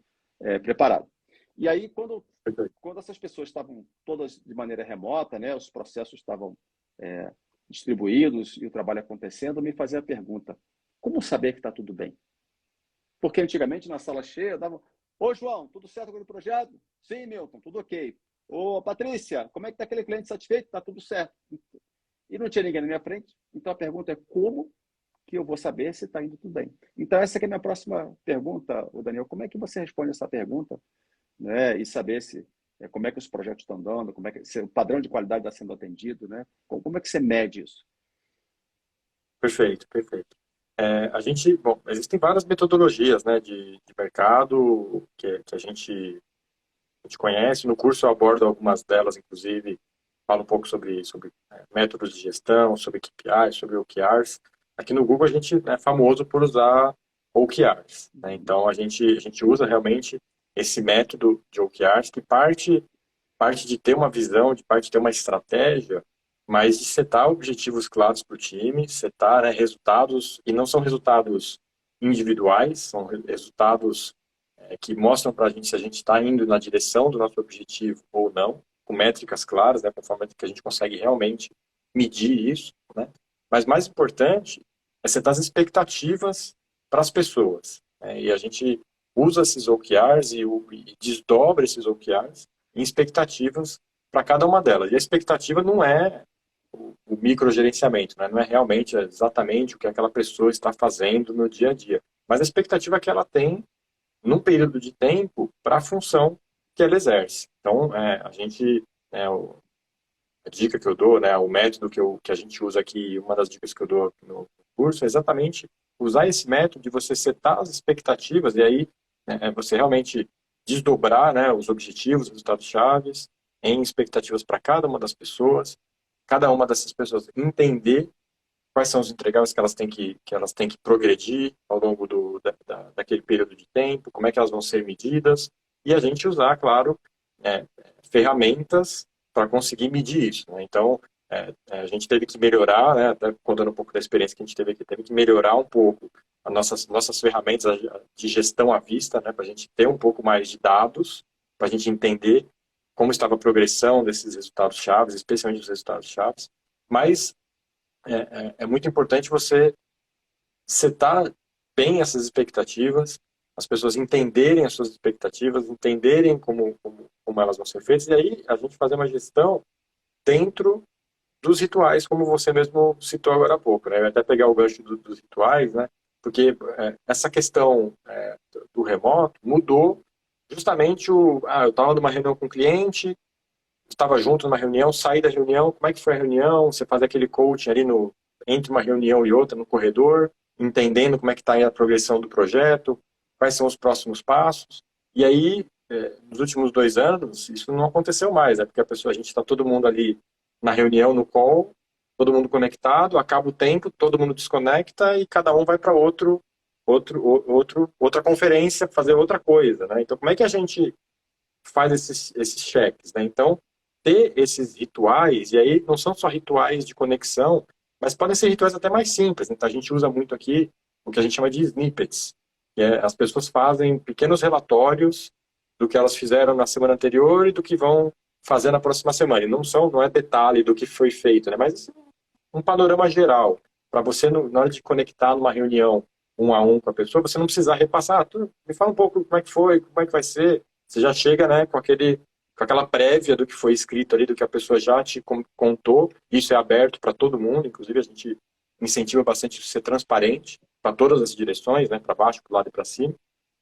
preparado. E aí, quando essas pessoas estavam todas de maneira remota, né, os processos estavam distribuídos e o trabalho acontecendo, me fazia a pergunta: como saber que está tudo bem? Porque antigamente, na sala cheia, eu dava: ô, João, tudo certo com o projeto? Sim, Milton, tudo ok. Ô, Patrícia, como é que está aquele cliente satisfeito? Está tudo certo. E não tinha ninguém na minha frente. Então, a pergunta é: como que eu vou saber se está indo tudo bem? Então, essa aqui é a minha próxima pergunta, Daniel. Como é que você responde essa pergunta, né? E saber como é que os projetos estão andando, como é que se o padrão de qualidade está sendo atendido, né? Como é que você mede isso? Perfeito, perfeito. Bom, existem várias metodologias, né, de mercado que a gente conhece. No curso eu abordo algumas delas, inclusive falo um pouco sobre métodos de gestão, sobre KPIs, sobre OKRs. Aqui no Google a gente é famoso por usar OKRs, né? Então a gente usa realmente esse método de OKRs que parte de ter uma visão, parte de ter uma estratégia, mas de setar objetivos claros para o time, setar, né, resultados, e não são resultados individuais, são resultados que mostram para a gente se a gente está indo na direção do nosso objetivo ou não, com métricas claras, né, conforme que a gente consegue realmente medir isso, né? Mas mais importante é setar as expectativas para as pessoas, né? E a gente usa esses OKRs e desdobra esses OKRs em expectativas para cada uma delas. E a expectativa não é o microgerenciamento, né? Não é realmente exatamente o que aquela pessoa está fazendo no dia a dia, mas a expectativa que ela tem num período de tempo para a função que ela exerce. Então, a gente, a dica que eu dou, né, o método que a gente usa aqui, uma das dicas que eu dou no curso é exatamente usar esse método de você setar as expectativas e aí você realmente desdobrar, né, os objetivos, os resultados-chave em expectativas para cada uma dessas pessoas entender quais são os entregáveis que elas têm que progredir ao longo daquele período de tempo, como é que elas vão ser medidas, e a gente usar, claro, é, ferramentas para conseguir medir isso. Né? Então, a gente teve que melhorar, né, até contando um pouco da experiência que a gente teve aqui, teve que melhorar um pouco as nossas ferramentas de gestão à vista, né, para a gente ter um pouco mais de dados, para a gente entender como estava a progressão desses resultados chaves, especialmente os resultados chaves, mas é muito importante você setar bem essas expectativas, as pessoas entenderem as suas expectativas, entenderem como elas vão ser feitas, e aí a gente fazer uma gestão dentro dos rituais, como você mesmo citou agora há pouco, né? Eu ia até pegar o gancho dos rituais, né? Porque essa questão do remoto mudou justamente eu estava numa reunião com o cliente, estava junto numa reunião, saí da reunião, como é que foi a reunião? Você faz aquele coaching ali entre uma reunião e outra no corredor, entendendo como é que está a progressão do projeto, quais são os próximos passos. E aí, nos últimos 2 anos, isso não aconteceu mais, porque a gente está todo mundo ali na reunião, no call, todo mundo conectado, acaba o tempo, todo mundo desconecta e cada um vai para outra conferência, fazer outra coisa, né? Então, como é que a gente faz esses cheques, né? Então, ter esses rituais, e aí não são só rituais de conexão, mas podem ser rituais até mais simples. Então, a gente usa muito aqui o que a gente chama de snippets, que as pessoas fazem pequenos relatórios do que elas fizeram na semana anterior e do que vão fazer na próxima semana. E não é detalhe do que foi feito, né? Mas um panorama geral, para você, na hora de conectar numa reunião um a um com a pessoa, você não precisar repassar, me fala um pouco como é que foi, como é que vai ser. Você já chega, né, com aquela prévia do que foi escrito ali, do que a pessoa já te contou. Isso é aberto para todo mundo, inclusive a gente incentiva bastante ser transparente para todas as direções, né, para baixo, para o lado e para cima.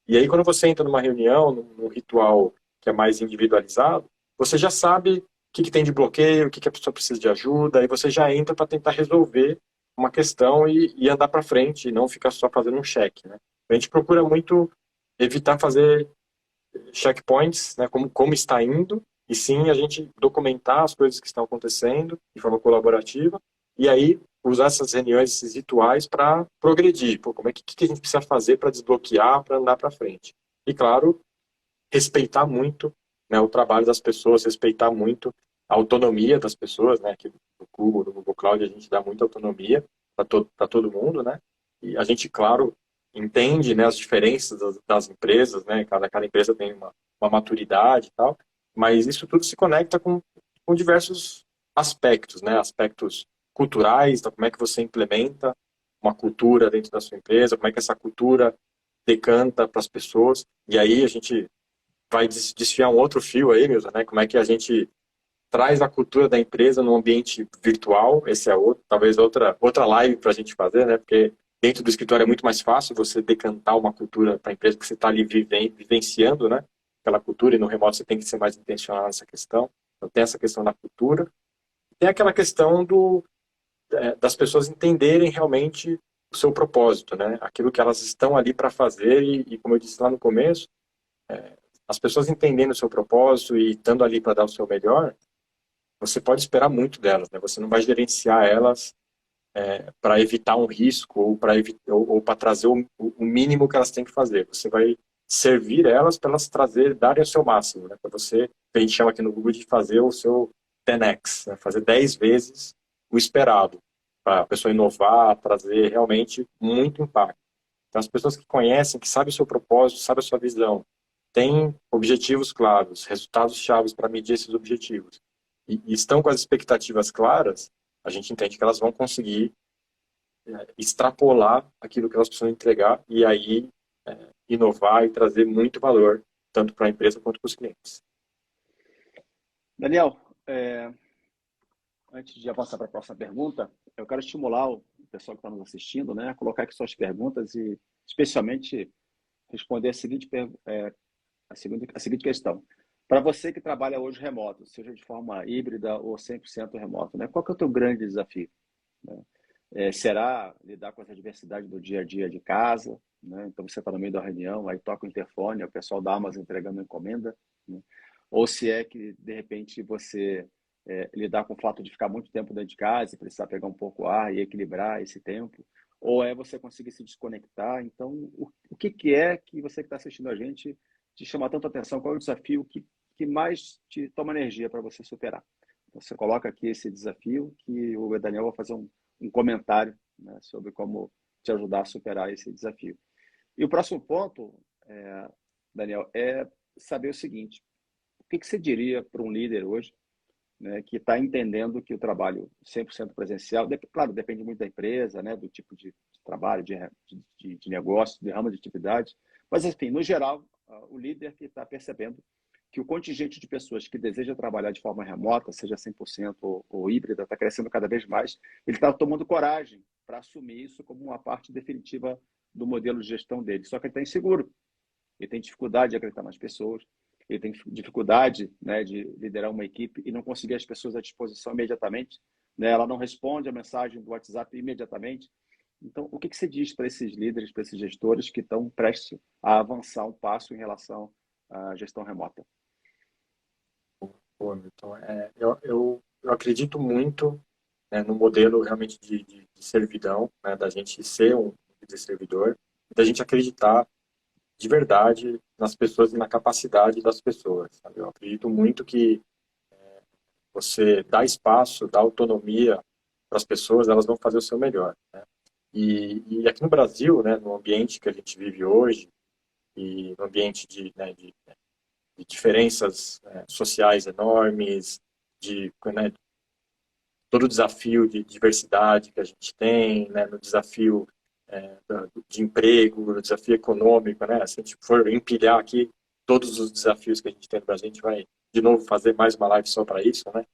E aí, quando você entra numa reunião, num ritual que é mais individualizado, você já sabe que tem de bloqueio, que a pessoa precisa de ajuda, e você já entra para tentar resolver uma questão e andar para frente, e não ficar só fazendo um check, né? A gente procura muito evitar fazer checkpoints, né, como está indo, e sim a gente documentar as coisas que estão acontecendo de forma colaborativa, e aí usar essas reuniões, esses rituais para progredir. Pô, como é que a gente precisa fazer para desbloquear, para andar para frente? E claro, respeitar muito, né, o trabalho das pessoas, respeitar muito a autonomia das pessoas, né, que no Google, no Google Cloud a gente dá muita autonomia para todo mundo, né, e a gente, claro, entende, né, as diferenças das empresas, né, cada empresa tem uma maturidade e tal, mas isso tudo se conecta com diversos aspectos, né, aspectos culturais, então como é que você implementa uma cultura dentro da sua empresa, como é que essa cultura decanta para as pessoas, e aí a gente vai desfiar um outro fio aí, Milton, né? Como é que a gente traz a cultura da empresa no ambiente virtual? Esse é outro, talvez outra live para a gente fazer, né? Porque dentro do escritório é muito mais fácil você decantar uma cultura para a empresa, porque você está ali vivenciando, né? Aquela cultura, e no remoto você tem que ser mais intencional nessa questão. Então tem essa questão da cultura. Tem aquela questão das pessoas entenderem realmente o seu propósito, né? Aquilo que elas estão ali para fazer e, como eu disse lá no começo, as pessoas entendendo o seu propósito e estando ali para dar o seu melhor, você pode esperar muito delas, né? Você não vai gerenciar elas para evitar um risco ou para trazer o mínimo que elas têm que fazer. Você vai servir elas para elas darem o seu máximo, né? Para você, que a gente chama aqui no Google de fazer o seu 10x, né? Fazer 10 vezes o esperado, para a pessoa inovar, trazer realmente muito impacto. Então, as pessoas que conhecem, que sabem o seu propósito, sabem a sua visão, têm objetivos claros, resultados chaves para medir esses objetivos, e estão com as expectativas claras, a gente entende que elas vão conseguir extrapolar aquilo que elas precisam entregar e aí inovar e trazer muito valor, tanto para a empresa quanto para os clientes. Daniel, antes de avançar para a próxima pergunta, eu quero estimular o pessoal que está nos assistindo, né, a colocar aqui suas perguntas e especialmente responder a seguinte questão. Para você que trabalha hoje remoto, seja de forma híbrida ou 100% remoto, né? Qual que é o teu grande desafio? Né? Será lidar com essa diversidade do dia a dia de casa, né? Então você está no meio da reunião, aí toca o interfone, é o pessoal da Amazon entregando uma encomenda, né? Ou se é que, de repente, você lidar com o fato de ficar muito tempo dentro de casa e precisar pegar um pouco ar e equilibrar esse tempo, ou é você conseguir se desconectar. Então, o que é que você que está assistindo a gente te chama tanto atenção? Qual é o desafio que mais te toma energia para você superar? Então, você coloca aqui esse desafio que o Daniel vai fazer um comentário, né, sobre como te ajudar a superar esse desafio. E o próximo ponto, Daniel, é saber o seguinte: o que você diria para um líder hoje, né, que está entendendo que o trabalho 100% presencial, claro, depende muito da empresa, né, do tipo de trabalho, de negócio, de ramo de atividade, mas, enfim, no geral, o líder que está percebendo que o contingente de pessoas que deseja trabalhar de forma remota, seja 100% ou híbrida, está crescendo cada vez mais, ele está tomando coragem para assumir isso como uma parte definitiva do modelo de gestão dele. Só que ele está inseguro, ele tem dificuldade de acreditar nas pessoas, ele tem dificuldade, né, de liderar uma equipe e não conseguir as pessoas à disposição imediatamente, né? Ela não responde a mensagem do WhatsApp imediatamente. Então, o que você diz para esses líderes, para esses gestores que estão prestes a avançar um passo em relação à gestão remota? Pô, Milton, eu acredito muito, né, no modelo realmente de servidão, né, da gente ser um líder servidor, da gente acreditar de verdade nas pessoas e na capacidade das pessoas, sabe? Eu acredito muito que você dá espaço, dá autonomia para as pessoas, elas vão fazer o seu melhor, né? E aqui no Brasil, né, no ambiente que a gente vive hoje, e no ambiente de diferenças sociais enormes, né, todo o desafio de diversidade que a gente tem, né, no desafio de emprego, no desafio econômico, né, se a gente for empilhar aqui todos os desafios que a gente tem no Brasil, a gente vai de novo fazer mais uma live só para isso, né?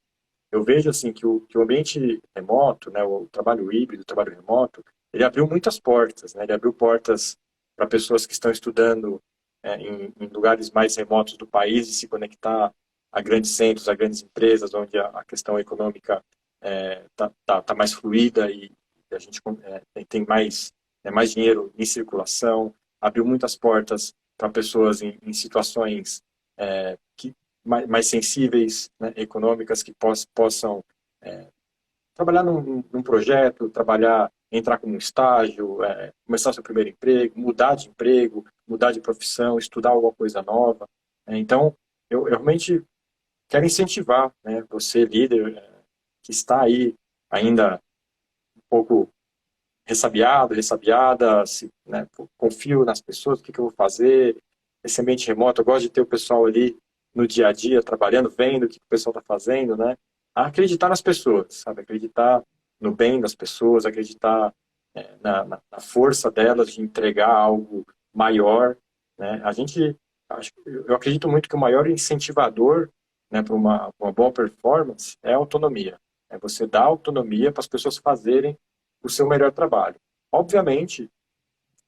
Eu vejo assim que o ambiente remoto, né, o trabalho híbrido, o trabalho remoto, ele abriu muitas portas, né? Ele abriu portas para pessoas que estão estudando em lugares mais remotos do país e se conectar a grandes centros, a grandes empresas, onde a questão econômica tá mais fluida e a gente tem mais dinheiro em circulação. Abriu muitas portas para pessoas em situações que mais sensíveis, né, econômicas, que possam trabalhar num projeto, entrar como um estágio, começar seu primeiro emprego, mudar de emprego, mudar de profissão, estudar alguma coisa nova. Então, eu realmente quero incentivar, né, você, líder, que está aí ainda um pouco ressabiada, né, confio nas pessoas, o que eu vou fazer, esse ambiente remoto, eu gosto de ter o pessoal ali no dia a dia, trabalhando, vendo o que o pessoal está fazendo, né? A acreditar nas pessoas, sabe? Acreditar no bem das pessoas, acreditar na força delas de entregar algo maior, né? Eu acredito muito que o maior incentivador, né, para uma boa performance é a autonomia. É você dar autonomia para as pessoas fazerem o seu melhor trabalho. Obviamente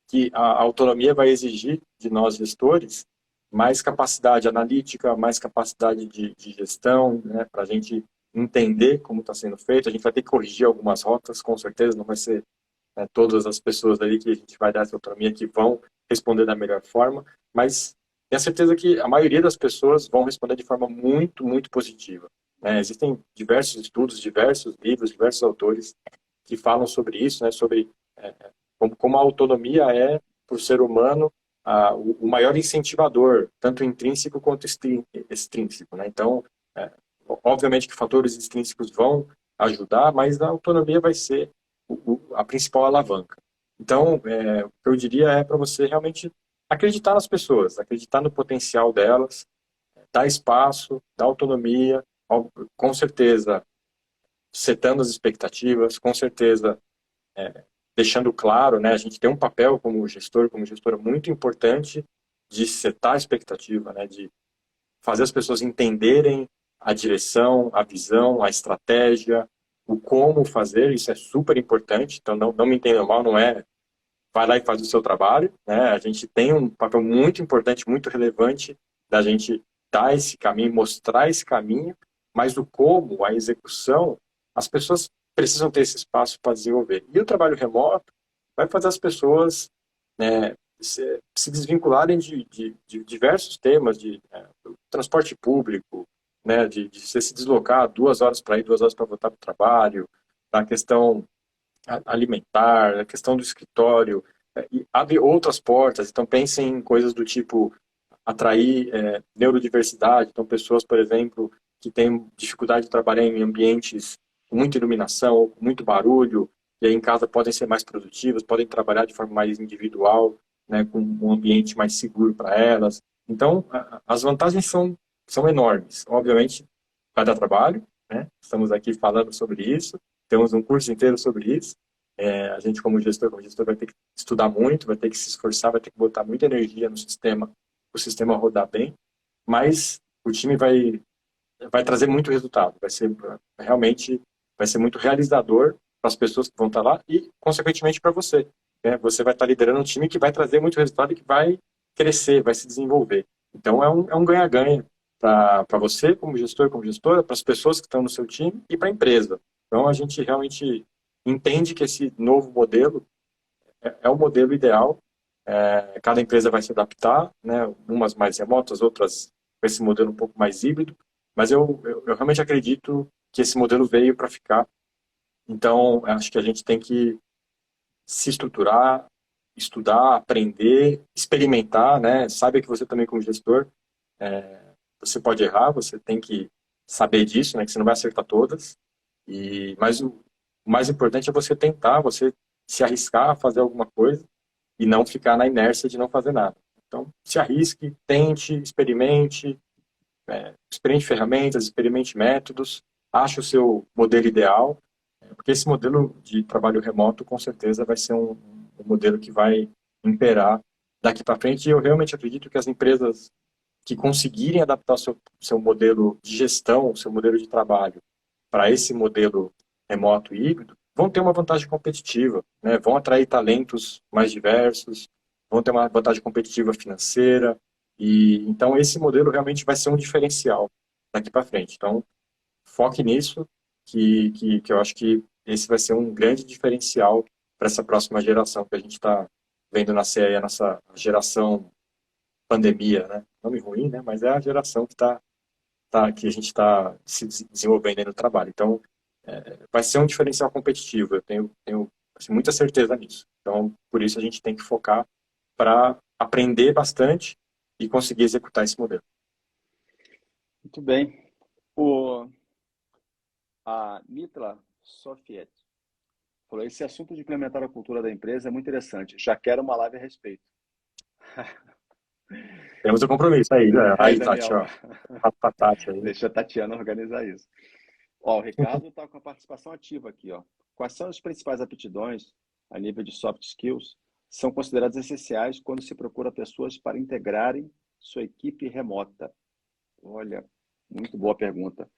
que a autonomia vai exigir de nós gestores mais capacidade analítica, mais capacidade de gestão, né, para a gente entender como está sendo feito. A gente vai ter que corrigir algumas rotas, com certeza, não vai ser todas as pessoas ali que a gente vai dar essa autonomia que vão responder da melhor forma, mas tenho certeza que a maioria das pessoas vão responder de forma muito, muito positiva. Né? Existem diversos estudos, diversos livros, diversos autores que falam sobre isso, né, sobre como a autonomia é, para o ser humano, o maior incentivador, tanto intrínseco quanto extrínseco. Né? Então, obviamente que fatores extrínsecos vão ajudar, mas a autonomia vai ser a principal alavanca. Então, o que eu diria é para você realmente acreditar nas pessoas, acreditar no potencial delas, dar espaço, dar autonomia, com certeza setando as expectativas, com certeza deixando claro, né, a gente tem um papel como gestor, como gestora muito importante de setar a expectativa, né, de fazer as pessoas entenderem a direção, a visão, a estratégia, o como fazer, isso é super importante, então não me entendam mal, não é vai lá e faz o seu trabalho, né? A gente tem um papel muito importante, muito relevante da gente dar esse caminho, mostrar esse caminho, mas o como, a execução, as pessoas precisam ter esse espaço para desenvolver. E o trabalho remoto vai fazer as pessoas, né, se desvincularem de diversos temas, do transporte público, né, de você se deslocar 2 horas para ir, 2 horas para voltar para o trabalho, da questão alimentar, a questão do escritório, e abre outras portas. Então, pensem em coisas do tipo atrair neurodiversidade. Então, pessoas, por exemplo, que têm dificuldade de trabalhar em ambientes com muita iluminação, com muito barulho, e aí em casa podem ser mais produtivas, podem trabalhar de forma mais individual, né, com um ambiente mais seguro para elas. Então, as vantagens são enormes. Obviamente, vai dar trabalho, né? Estamos aqui falando sobre isso, temos um curso inteiro sobre isso. A gente, como gestor, vai ter que estudar muito, vai ter que se esforçar, vai ter que botar muita energia no sistema, o sistema rodar bem, mas o time vai trazer muito resultado, vai ser realmente, vai ser muito realizador para as pessoas que vão estar lá e, consequentemente, para você, né? Você vai estar liderando um time que vai trazer muito resultado e que vai crescer, vai se desenvolver. Então, é um ganha-ganha para você, como gestor, como gestora, para as pessoas que estão no seu time e para a empresa. Então, a gente realmente entende que esse novo modelo é o modelo ideal. Cada empresa vai se adaptar, né? Umas mais remotas, outras com esse modelo um pouco mais híbrido, mas eu realmente acredito que esse modelo veio para ficar. Então, acho que a gente tem que se estruturar, estudar, aprender, experimentar, né? Saiba que você também, como gestor, você pode errar, você tem que saber disso, né? Que você não vai acertar todas. Mas o mais importante é você tentar, você se arriscar a fazer alguma coisa e não ficar na inércia de não fazer nada. Então, se arrisque, tente, experimente ferramentas, experimente métodos, ache o seu modelo ideal, porque esse modelo de trabalho remoto, com certeza, vai ser um modelo que vai imperar daqui para frente. E eu realmente acredito que as empresas que conseguirem adaptar o seu modelo de gestão, o seu modelo de trabalho para esse modelo remoto e híbrido, vão ter uma vantagem competitiva, né? Vão atrair talentos mais diversos, vão ter uma vantagem competitiva financeira, e então esse modelo realmente vai ser um diferencial daqui para frente. Então, foque nisso, que eu acho que esse vai ser um grande diferencial para essa próxima geração que a gente está vendo nascer aí, a nossa geração pandemia, né? Nome ruim, né? Mas é a geração que a gente está se desenvolvendo aí no trabalho. Então, vai ser um diferencial competitivo, eu tenho assim, muita certeza nisso. Então, por isso a gente tem que focar para aprender bastante e conseguir executar esse modelo. Muito bem. A Mitra Sofiet falou: esse assunto de implementar a cultura da empresa é muito interessante. Já quero uma live a respeito. Temos o compromisso aí, né? Aí, Aí, Tati, Daniel, ó. A Tati aí. deixa a Tatiana organizar isso. Ó, o Ricardo está com a participação ativa aqui. Ó. Quais são as principais aptidões a nível de soft skills são consideradas essenciais quando se procura pessoas para integrarem sua equipe remota? Olha, muito boa pergunta.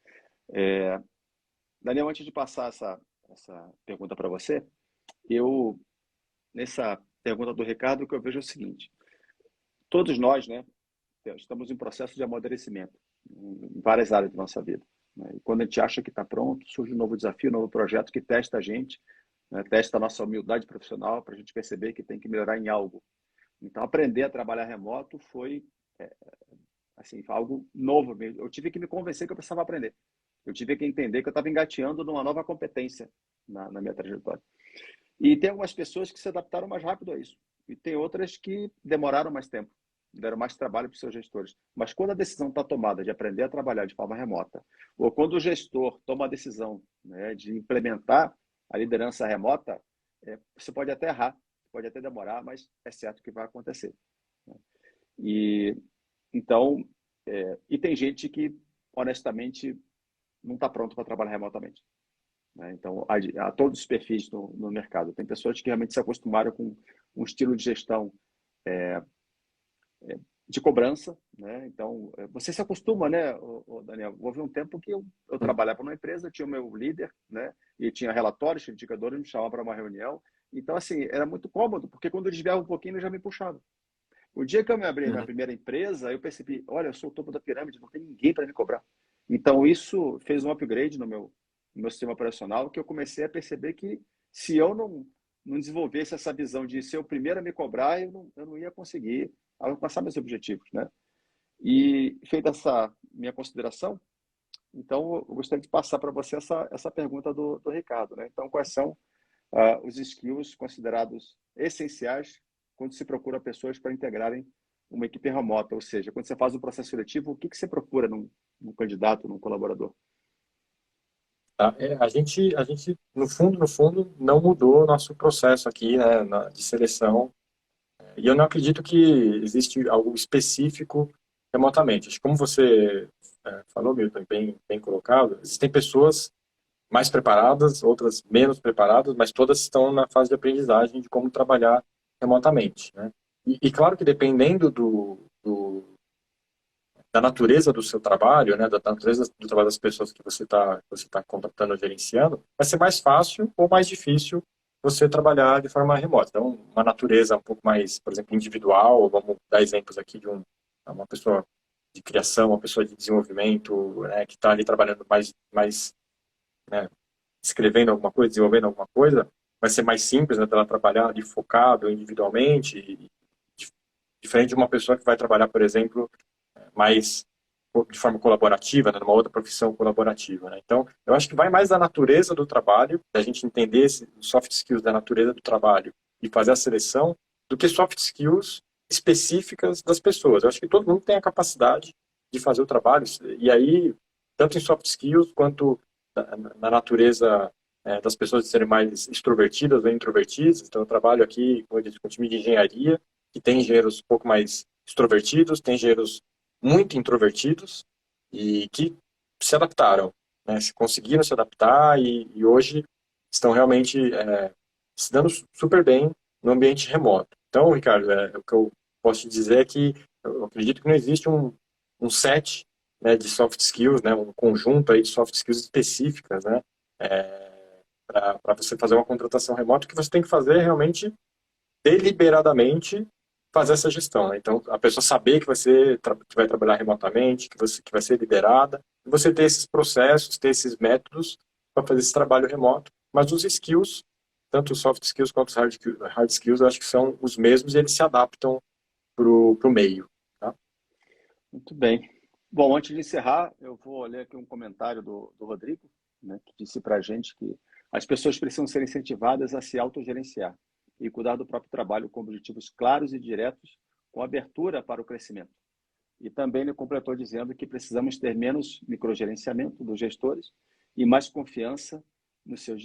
Daniel, antes de passar essa pergunta para você, nessa pergunta do Ricardo, o que eu vejo é o seguinte: todos nós, né, estamos em processo de amadurecimento em várias áreas da nossa vida, né? E quando a gente acha que está pronto, surge um novo desafio, um novo projeto que testa a gente, né, testa a nossa humildade profissional para a gente perceber que tem que melhorar em algo. Então, aprender a trabalhar remoto foi assim, algo novo mesmo. Eu tive que me convencer que eu precisava aprender. Eu tive que entender que eu estava engateando numa nova competência na minha trajetória. E tem algumas pessoas que se adaptaram mais rápido a isso. E tem outras que demoraram mais tempo, deram mais trabalho para os seus gestores. Mas quando a decisão está tomada de aprender a trabalhar de forma remota, ou quando o gestor toma a decisão, né, de implementar a liderança remota, você pode até errar, pode até demorar, mas é certo que vai acontecer, né? E então, e tem gente que, honestamente, não está pronto para trabalhar remotamente, né? Então, há todos os perfis no mercado. Tem pessoas que realmente se acostumaram com um estilo de gestão de cobrança, né? Então, você se acostuma, né, Daniel? Houve um tempo que eu trabalhava numa empresa, tinha o meu líder, né? E tinha relatórios, tinha indicadores, me chamava para uma reunião Então, assim, era muito cômodo, porque quando eu desviava um pouquinho, eu já me puxava. O dia que eu me abri a minha Uhum. primeira empresa, eu percebi, olha, eu sou o topo da pirâmide, não tem ninguém para me cobrar. Então, isso fez um upgrade no meu sistema operacional, que eu comecei a perceber que se eu não desenvolvesse essa visão de ser o primeiro a me cobrar, eu não ia conseguir alcançar meus objetivos, né? E feita essa minha consideração, então eu gostaria de passar para você essa pergunta do Ricardo, né? Então, quais são os skills considerados essenciais quando se procura pessoas para integrarem uma equipe remota? Ou seja, quando você faz um processo seletivo, o que você procura num candidato, num colaborador? Tá? A gente, no fundo, não mudou nosso processo aqui, né, de seleção. E eu não acredito que existe algo específico remotamente. Acho que como você falou, Milton, bem colocado, existem pessoas mais preparadas, outras menos preparadas, mas todas estão na fase de aprendizagem de como trabalhar remotamente, né? E claro que dependendo da natureza do seu trabalho, né, da natureza do trabalho das pessoas que você tá contratando ou gerenciando, vai ser mais fácil ou mais difícil você trabalhar de forma remota. Então, uma natureza um pouco mais, por exemplo, individual, vamos dar exemplos aqui de uma pessoa de criação, uma pessoa de desenvolvimento, né, que está ali trabalhando mais, né, escrevendo alguma coisa, desenvolvendo alguma coisa, vai ser mais simples, né, dela trabalhar ali focado individualmente, diferente de uma pessoa que vai trabalhar, por exemplo, mais de forma colaborativa, né, numa outra profissão colaborativa, né? Então, eu acho que vai mais da natureza do trabalho, da gente entender esses soft skills da natureza do trabalho e fazer a seleção, do que soft skills específicas das pessoas. Eu acho que todo mundo tem a capacidade de fazer o trabalho, e aí, tanto em soft skills quanto na natureza das pessoas de serem mais extrovertidas ou introvertidas. Então, eu trabalho aqui, como eu disse, com um time de engenharia, que tem engenheiros um pouco mais extrovertidos, tem engenheiros muito introvertidos e que se adaptaram, né? Se conseguiram se adaptar e hoje estão realmente se dando super bem no ambiente remoto. Então, Ricardo, o que eu posso te dizer é que eu acredito que não existe um set, né, de soft skills, né, um conjunto aí de soft skills específicas, né, para você fazer uma contratação remota. O que você tem que fazer é realmente deliberadamente fazer essa gestão, né? Então, a pessoa saber que vai trabalhar remotamente, que vai ser liberada, e você ter esses processos, ter esses métodos para fazer esse trabalho remoto. Mas os skills, tanto os soft skills quanto os hard skills, eu acho que são os mesmos e eles se adaptam para o meio. Tá? Muito bem. Bom, antes de encerrar, eu vou ler aqui um comentário do Rodrigo, né, que disse para a gente que as pessoas precisam ser incentivadas a se autogerenciar e cuidar do próprio trabalho com objetivos claros e diretos, com abertura para o crescimento. E também ele completou dizendo que precisamos ter menos microgerenciamento dos gestores e mais confiança nos seus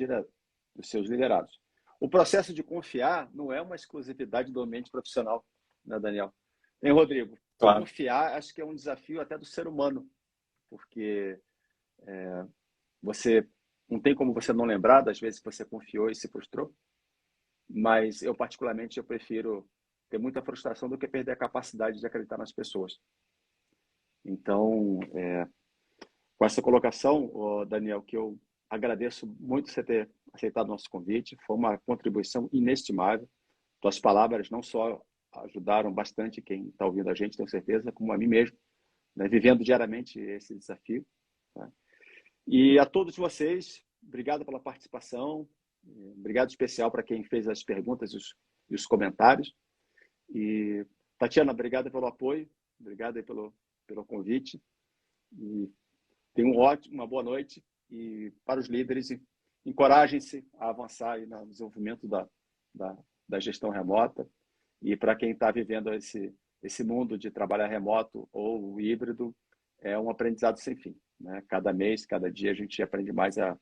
liderados. O processo de confiar não é uma exclusividade do ambiente profissional, né, Daniel? Hein, Rodrigo? Claro. Confiar, acho que é um desafio até do ser humano, porque você não tem como você não lembrar das vezes que você confiou e se frustrou, mas eu particularmente eu prefiro ter muita frustração do que perder a capacidade de acreditar nas pessoas. Então, com essa colocação, Daniel, que eu agradeço muito você ter aceitado o nosso convite, foi uma contribuição inestimável. Tuas palavras não só ajudaram bastante quem está ouvindo a gente, tenho certeza, como a mim mesmo, né, vivendo diariamente esse desafio. Tá? E a todos vocês, obrigado pela participação, obrigado especial para quem fez as perguntas e os comentários. E, Tatiana, obrigado pelo apoio, obrigado aí pelo convite. E tenham uma boa noite. E para os líderes, encorajem-se a avançar aí no desenvolvimento da gestão remota. E para quem está vivendo esse mundo de trabalhar remoto ou híbrido, é um aprendizado sem fim, né? Cada mês, cada dia, a gente aprende mais a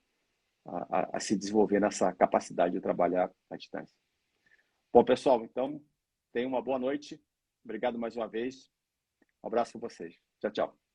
se desenvolver nessa capacidade de trabalhar à distância. Bom, pessoal, então, tenham uma boa noite. Obrigado mais uma vez. Um abraço para vocês. Tchau, tchau.